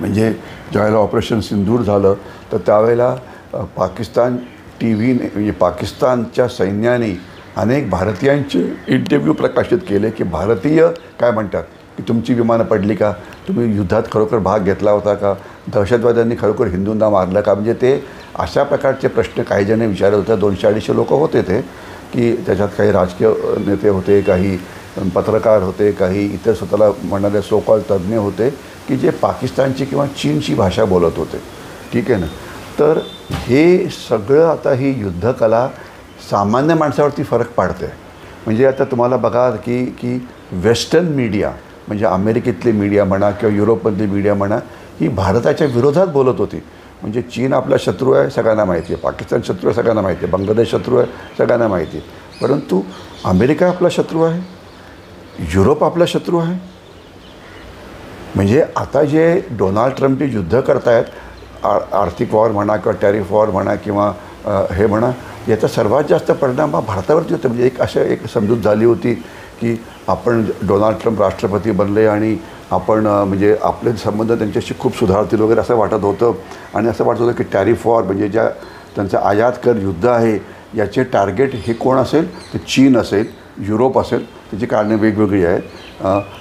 म्हणजे ज्यावेळेला ऑपरेशन सिंदूर झालं तर त्यावेळेला पाकिस्तान TVने म्हणजे पाकिस्तानच्या सैन्याने अनेक भारतीयांचे इंटरव्ह्यू प्रकाशित केले की भारतीय काय म्हणतात की तुमची विमानं पडली का, तुम्ही युद्धात खरोखर भाग घेतला होता का, दहशतवाद्यांनी खरोखर हिंदूंना मारलं का. म्हणजे ते अशा प्रकारचे प्रश्न काही जण विचारत होते. 200-250 लोक होते ते, की त्याच्यात काही राजकीय नेते होते, काही पत्रकार होते, काही इतर स्वतःला म्हणणारे सोकॉल तज्ज्ञ होते की जे पाकिस्तानची किंवा चीनची भाषा बोलत होते. ठीक आहे ना. तर हे सगळं आता ही युद्धकला सामान्य माणसावरती फरक पाडते. म्हणजे आता तुम्हाला बघा की वेस्टर्न मीडिया म्हणजे अमेरिकेतली मीडिया म्हणा किंवा युरोपमधली मीडिया म्हणा ही भारताच्या विरोधात बोलत होती. म्हणजे चीन आपला शत्रू आहे सगळ्यांना माहिती आहे, पाकिस्तान शत्रू आहे सगळ्यांना माहिती आहे, बांगलादेश शत्रू आहे सगळ्यांना माहिती आहे. परंतु अमेरिका आपला शत्रू आहे, युरोप आपला शत्रू आहे. म्हणजे आता जे डोनाल्ड ट्रम्प जे युद्ध करतायत, आर्थिक वॉर म्हणा किंवा टॅरिफ वॉर म्हणा किंवा हे म्हणा, याचा सर्वात जास्त परिणाम हा भारतावरती होतो. म्हणजे एक समजूत झाली होती की आपण डोनाल्ड ट्रम्प राष्ट्रपती बनले आणि आपण म्हणजे आपले संबंध त्यांच्याशी खूप सुधारतील वगैरे असं वाटत होतं. आणि असं वाटत होतं की टॅरिफ वॉर म्हणजे ज्या त्यांचं आयात कर युद्ध आहे याचे टार्गेट हे कोण असेल तर चीन असेल, युरोप असेल, त्याची कारणे वेगवेगळी आहेत,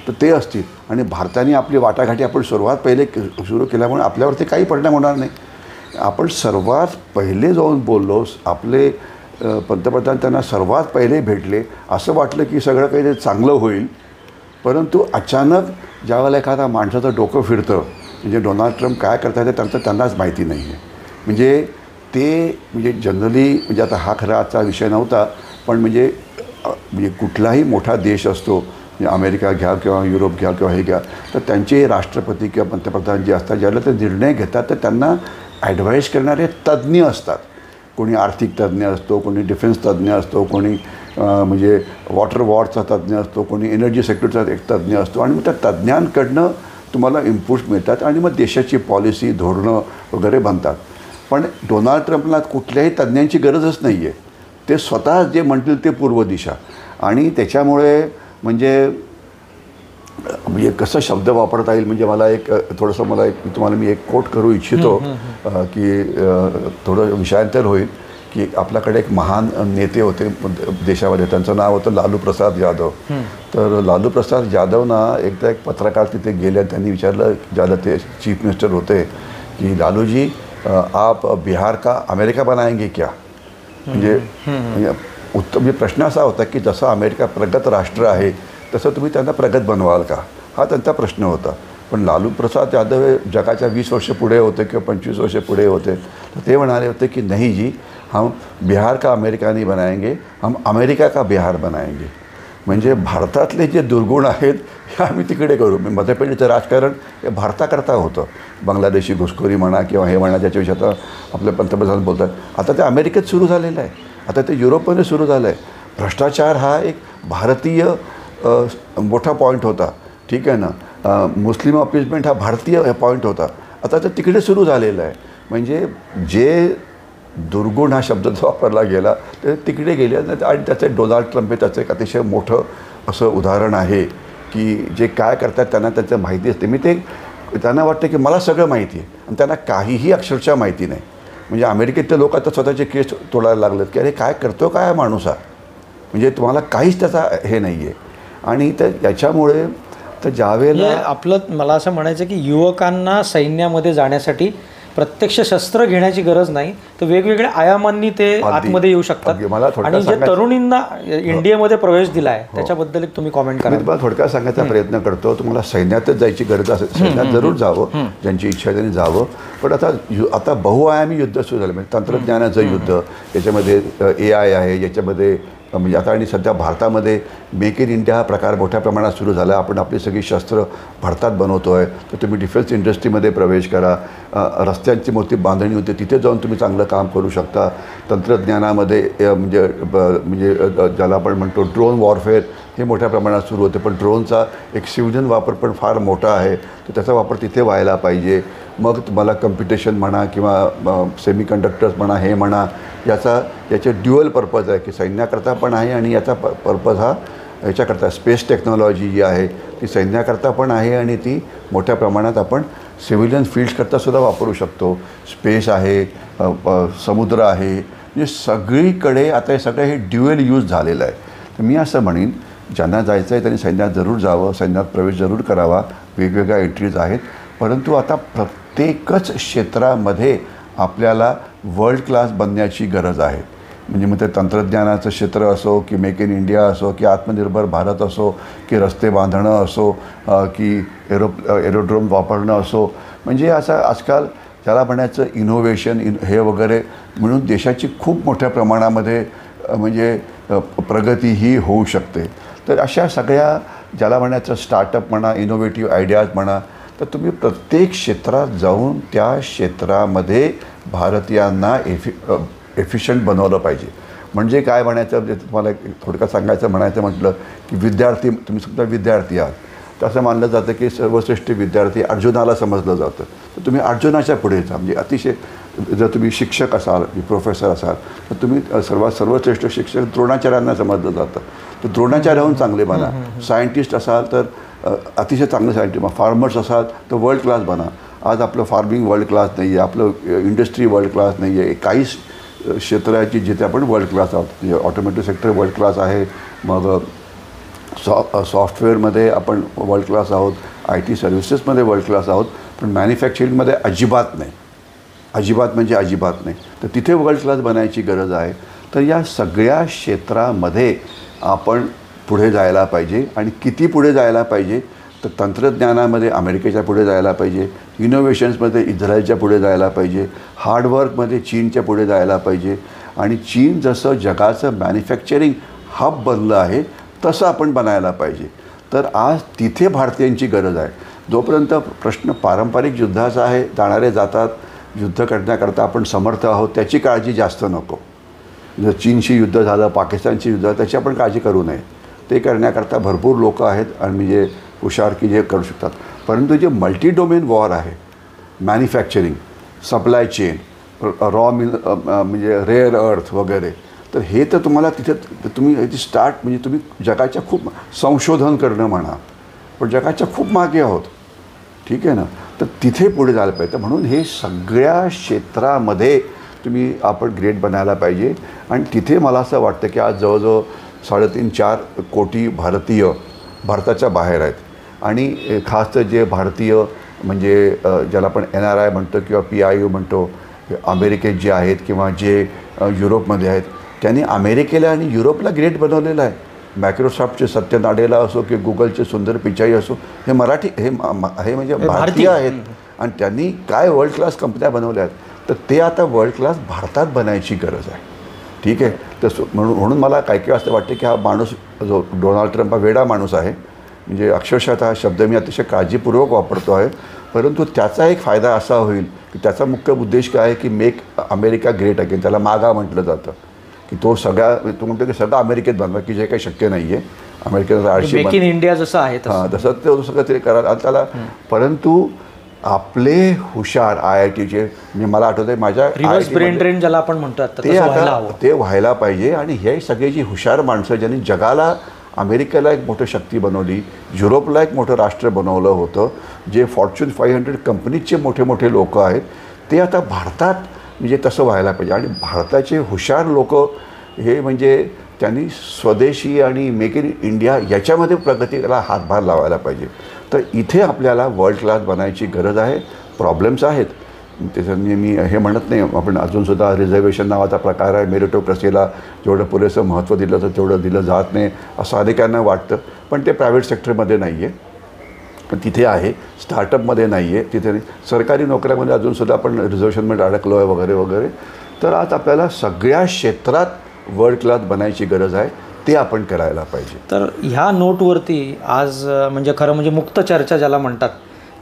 तर ते असतील. आणि भारताने आपली वाटाघाटी आपण सुरुवात पहिले सुरू केल्यामुळे आपल्यावरती काही परिणाम होणार नाही. आपण सर्वात पहिले जाऊन बोललो, आपले पंतप्रधान त्यांना सर्वात पहिले भेटले, असं वाटलं की सगळं काही चांगलं होईल. परंतु अचानक ज्यावेळेला एखादा माणसाचं डोकं फिरतं म्हणजे डोनाल्ड ट्रम्प काय करतात ते त्यांनाच माहिती नाही आहे. म्हणजे ते म्हणजे जनरली म्हणजे आता हा खरा आजचा विषय नव्हता, पण म्हणजे कुठलाही मोठा देश असतो म्हणजे अमेरिका घ्या किंवा युरोप घ्या किंवा हे घ्या, तर त्यांचे राष्ट्रपती किंवा पंतप्रधान जे असतात ज्याला ते निर्णय घेतात तर त्यांना ॲडवाईस करणारे तज्ज्ञ असतात. कोणी आर्थिक तज्ज्ञ असतो, कोणी डिफेन्स तज्ज्ञ असतो, कोणी म्हणजे वॉटर वॉरचा तज्ज्ञ असतो, कोणी एनर्जी सेक्टरचा एक तज्ज्ञ असतो. आणि मग त्या तज्ज्ञांकडनं तुम्हाला इनपुट्स मिळतात आणि मग देशाची पॉलिसी धोरणं वगैरे बनतात. पण डोनाल्ड ट्रम्पला कुठल्याही तज्ज्ञांची गरजच नाही आहे. ते स्वतः जे म्हणतील ते पूर्व दिशा. आणि त्याच्यामुळे म्हणजे कसं शब्द वापरता येईल म्हणजे मला थोडंसं तुम्हाला मी एक कोट करू इच्छितो की थोडं विषयांतर होईल. की आपल्याकडे एक महान नेते होते देशामध्ये, त्यांचं नाव होतं लालू प्रसाद यादव. तर लालू प्रसाद यादवना एकदा एक पत्रकार तिथे गेले, त्यांनी विचारलं, ज्याला ते चीफ मिनिस्टर होते, की लालूजी आप बिहार का अमेरिका बनाएंगे क्या. म्हणजे म्हणजे प्रश्न असा होता की जसं अमेरिका प्रगत राष्ट्र आहे तसं तुम्ही त्यांना प्रगत बनवाल का, हा त्यांचा प्रश्न होता. पण लालू प्रसाद यादव हे जगाच्या 20 वर्ष पुढे होते किंवा 25 वर्ष पुढे होते, तर ते म्हणाले होते की नहीं जी, हम बिहार का अमेरिका नहीं बनाएंगे, हम अमेरिका का बिहार बनाएंगे. म्हणजे भारतातले जे दुर्गुण आहेत हे आम्ही तिकडे करू. मतपेढीचं राजकारण हे भारताकरता होतं. बांगलादेशी घुसखोरी म्हणा किंवा हे म्हणा, ज्याच्याविषयी आता आपले पंतप्रधान बोलतात, आता ते अमेरिकेत सुरू झालेलं आहे, आता ते युरोपमध्ये सुरू झालं आहे. भ्रष्टाचार हा एक भारतीय मोठा पॉईंट होता, ठीक आहे ना. मुस्लिम अपीजमेंट हा भारतीय पॉईंट होता, आता ते तिकडे सुरू झालेलं आहे. म्हणजे जे दुर्गुण हा शब्द जो वापरला गेला ते तिकडे गेले. आणि त्याचे डोनाल्ड ट्रम्प हे त्याचं एक अतिशय मोठं असं उदाहरण आहे की जे काय करतात त्यांना त्याचं माहिती असते. त्यांना वाटतं की मला सगळं माहिती आहे आणि त्यांना काहीही अक्षरशः माहिती नाही. म्हणजे अमेरिकेतले लोक आता स्वतःचे केस तोडायला लागलेत की अरे काय करतो काय माणूस हा, म्हणजे तुम्हाला काहीच त्याचा हे नाही आहे. आणि तर याच्यामुळे तर ज्यावेळेला आपलं मला असं म्हणायचं की युवकांना सैन्यामध्ये जाण्यासाठी प्रत्यक्ष शस्त्र घेण्याची गरज नाही, तर वेगवेगळ्या आयामांनी ते आतमध्ये येऊ शकतात. आणि जे तरुणींना इंडियामध्ये प्रवेश दिला आहे त्याच्याबद्दल तुम्ही कॉमेंट करा. मी तुम्हाला थोडक्यात सांगायचा प्रयत्न करतो. तुम्हाला सैन्यातच जायची गरज असेल, सैन्यात जरूर जावं, ज्यांची इच्छा आहे त्यांनी जावं. पण आता बहुआयामी युद्ध सुरू झालं, म्हणजे तंत्रज्ञानाचं युद्ध, याच्यामध्ये AI आहे, याच्यामध्ये म्हणजे आता आणि सध्या भारतामध्ये मेक इन इंडिया हा प्रकार मोठ्या प्रमाणात सुरू झाला. आपण आपली सगळी शस्त्र भारतात बनवतो आहे, तर तुम्ही डिफेन्स इंडस्ट्रीमध्ये प्रवेश करा. रस्त्यांची मोठी बांधणी होते, तिथे जाऊन तुम्ही चांगलं काम करू शकता. तंत्रज्ञानामध्ये म्हणजे ज्याला आपण म्हणतो ड्रोन वॉरफेअर हे मोठ्या प्रमाणात सुरू होते. पण ड्रोनचा एक सिव्हिलियन वापर पण फार मोठा आहे, तर त्याचा वापर तिथे व्हायला पाहिजे. मग तुम्हाला कम्प्युटेशन म्हणा किंवा सेमीकंडक्टर्स म्हणा, हे म्हणा, याचे ड्युअल पर्पज आहे की सैन्याकरता पण आहे आणि याचा पर्पज हा याच्याकरता स्पेस टेक्नॉलॉजी जी आहे ती सैन्याकरता पण आहे आणि ती मोठ्या प्रमाणात आपण सिव्हिलियन फील्ड्सकरतासुद्धा वापरू शकतो. स्पेस आहे, समुद्र आहे, म्हणजे सगळीकडे आता हे सगळं हे ड्युअल यूज झालेलं आहे. तर मी असं म्हणेन, ज्यांना जायचं आहे त्यांनी सैन्यात जरूर जावं, सैन्यात प्रवेश जरूर करावा. वेगवेगळ्या एंट्रीज आहेत, परंतु आता प्रत्येकच क्षेत्रामध्ये आपल्याला वर्ल्ड क्लास बनण्याची गरज आहे. म्हणजे मग ते तंत्रज्ञानाचं क्षेत्र असो की मेक इन इंडिया असो की आत्मनिर्भर भारत असो की रस्ते बांधणं असो की एरोड्रोम वापरणं असो, म्हणजे असं आजकाल त्याला म्हणायचं इनोव्हेशन हे वगैरे म्हणून देशाची खूप मोठ्या प्रमाणामध्ये म्हणजे प्रगती ही होऊ शकते. तर अशा सगळ्या ज्याला म्हणायचं स्टार्टअप म्हणा, इनोव्हेटिव्ह आयडियाज म्हणा, तर तुम्ही प्रत्येक क्षेत्रात जाऊन त्या क्षेत्रामध्ये भारतीयांना एफिशियंट बनवलं पाहिजे. म्हणजे काय म्हणायचं, म्हणजे तुम्हाला थोडक्यात सांगायचं म्हणायचं म्हटलं की विद्यार्थी, तुम्ही सुद्धा विद्यार्थी आहात, तर असं मानलं जातं की सर्वश्रेष्ठ विद्यार्थी अर्जुनाला समजलं जातं. तर तुम्ही अर्जुनाच्या पुढे जा. म्हणजे अतिशय जर तुम्ही शिक्षक असाल, प्रोफेसर असाल, तर तुम्ही सर्वश्रेष्ठ शिक्षक द्रोणाचार्यांना समजलं जातं, तर द्रोणाचार्याहून चांगले बना. सायंटिस्ट असाल तर अतिशय चांगले सायंटिस्ट, फार्मर्स असाल तर वर्ल्ड क्लास बना. आज आपलं फार्मिंग वर्ल्ड क्लास नाही आहे, आपलं इंडस्ट्री वर्ल्ड क्लास नाही आहे. काही क्षेत्र आहेत की जिथे आपण वर्ल्ड क्लास आहोत. म्हणजे ऑटोमोटिव्ह सेक्टर वर्ल्ड क्लास आहे, मग सॉफ्टवेअरमध्ये आपण वर्ल्ड क्लास आहोत, IT सर्व्हिसेसमध्ये वर्ल्ड क्लास आहोत, पण मॅन्युफॅक्चरिंगमध्ये अजिबात नाही, अजिबात म्हणजे अजिबात नाही. तर तिथे वर्ल्ड क्लास बनायची गरज आहे. तर या सगळ्या क्षेत्रामध्ये आपण पुढे जायला पाहिजे. आणि किती पुढे जायला पाहिजे, तर तंत्रज्ञानामध्ये अमेरिकेच्या पुढे जायला पाहिजे, इनोव्हेशन्समध्ये इस्रायलच्या पुढे जायला पाहिजे, हार्डवर्कमध्ये चीनच्या पुढे जायला पाहिजे. आणि चीन जसं जगाचं मॅन्युफॅक्चरिंग हब बनलं आहे तसं आपण बनायला पाहिजे. तर आज तिथे भारतीयांची गरज आहे. जोपर्यंत प्रश्न पारंपरिक युद्धाचा आहे, जाणारे जातात, युद्ध करण्याकरता आपण समर्थ आहोत, त्याची काळजी जास्त नको. जर चीनशी युद्ध झालं, पाकिस्तानची युद्ध, त्याची आपण काळजी करू नये. ते करण्याकरता भरपूर लोक आहेत आणि म्हणजे हुशार की जे करू शकतात. परंतु जे मल्टी डोमेन वॉर आहे, मॅन्युफॅक्चरिंग, सप्लाय चेन, म्हणजे रेअर अर्थ वगैरे, तर हे तर तुम्हाला तिथे तुम्ही याची स्टार्ट म्हणजे तुम्ही जगाच्या खूप संशोधन करणं म्हणा, पण जगाच्या खूप मागे आहोत, ठीक आहे ना. तर तिथे पुढे जायला पाहिजे. म्हणून हे सगळ्या क्षेत्रामध्ये आपण ग्रेट बनायला पाहिजे. आणि तिथे मला असं वाटतं की आज जवळजवळ 3.5-4 कोटी भारतीय भारताच्या बाहेर आहेत. आणि खास तर जे भारतीय म्हणजे ज्याला आपण NRI म्हणतो किंवा PIO म्हणतो, अमेरिकेत जे आहेत किंवा जे युरोपमध्ये आहेत, त्यांनी अमेरिकेला आणि युरोपला ग्रेट बनवलेलं आहे. मायक्रोसॉफ्टचे सत्य नाडेला असो की गुगलचे सुंदर पिचाई असो, हे मराठी हे म्हणजे भारतीय आहेत आणि त्यांनी काय वर्ल्ड क्लास कंपन्या बनवल्या आहेत, तर ते आता वर्ल्ड क्लास भारतात बनायची गरज आहे. ठीक आहे. तर म्हणून मला काही असं वाटतं की हा माणूस जो डोनाल्ड ट्रम्प हा वेडा माणूस आहे. म्हणजे अक्षरशः हा शब्द मी अतिशय काळजीपूर्वक वापरतो आहे, परंतु त्याचा एक फायदा असा होईल की त्याचा मुख्य उद्देश काय आहे की मेक अमेरिका ग्रेट अगेन, त्याला मागा म्हटलं जातं, की तो तो म्हणतो की सगळं अमेरिकेत बनवा, की जे काही शक्य नाही आहे. अमेरिकेत आळशी मेक इन इंडिया जसं आहे हां तसं ते सगळं ते करा आणि त्याला. परंतु आपले हुशार IITचे म्हणजे मला आठवतं आहे माझ्या रिव्हर्स ब्रेन ड्रेन ज्याला आपण म्हणतो ते व्हायला पाहिजे. आणि हे सगळे जी हुशार माणसं ज्यांनी जगाला अमेरिकेला एक मोठी शक्ती बनवली, युरोपला एक मोठं राष्ट्र बनवलं होतं, जे फॉर्च्यून 500 कंपनीजचे मोठे मोठे लोक आहेत, ते आता भारतात म्हणजे तसं व्हायला पाहिजे. आणि भारताचे हुशार लोक हे म्हणजे त्यांनी स्वदेशी आणि मेक इन इंडिया याच्यामध्ये प्रगतीला हातभार लावायला पाहिजे. तर इथे आपल्याला वर्ल्ड क्लास बनायची गरज आहे. प्रॉब्लेम्स आहेत, त्याच्याने मी हे म्हणत नाही, आपण अजूनसुद्धा रिझर्वेशन नावाचा प्रकार आहे, मेरिटोक्रेसीला जेवढं पुरेसं महत्त्व दिलं तर तेवढं दिलं जात नाही असं अनेकांना वाटतं. पण ते प्रायव्हेट सेक्टरमध्ये नाही आहे, पण तिथे आहे. स्टार्टअपमध्ये नाही आहे, तिथे सरकारी नोकऱ्यामध्ये अजूनसुद्धा आपण रिझर्वेशनमध्ये अडकलो आहे वगैरे वगैरे. तर आज आपल्याला सगळ्या क्षेत्रात वर्ल्ड क्लास बनायची गरज आहे, ते आपण करायला पाहिजे. तर ह्या नोटवरती आज म्हणजे खरं म्हणजे मुक्त चर्चा ज्याला म्हणतात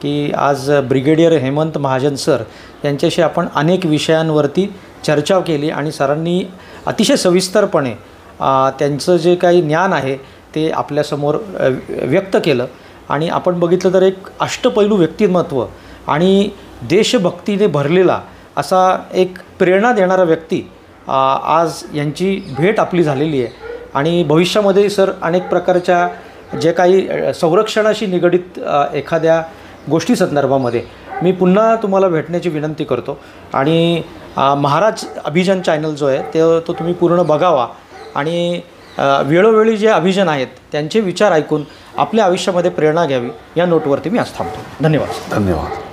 की आज ब्रिगेडियर हेमंत महाजन सर यांच्याशी आपण अनेक विषयांवरती चर्चा केली आणि सरांनी अतिशय सविस्तरपणे त्यांचं जे काही ज्ञान आहे ते आपल्यासमोर व्यक्त केलं. आणि आपण बघितलं तर एक अष्टपैलू व्यक्तिमत्व आणि देशभक्तीने भरलेला असा एक प्रेरणा देणारा व्यक्ती आज यांची भेट आपली झालेली आहे. आणि भविष्यामध्ये सर अनेक प्रकारच्या जे काही संरक्षणाशी निगडित एखाद्या गोष्टी संदर्भामध्ये मी पुन्हा तुम्हाला भेटण्याची विनंती करतो. आणि महाराज अभिजन चॅनल जो आहे तो तुम्ही पूर्ण बघावा आणि वेळोवेळी जे अभिजन आहेत त्यांचे विचार ऐकून आपल्या आयुष्यामध्ये प्रेरणा घ्यावी. या नोटवरती मी आज थांबतो. धन्यवाद. धन्यवाद.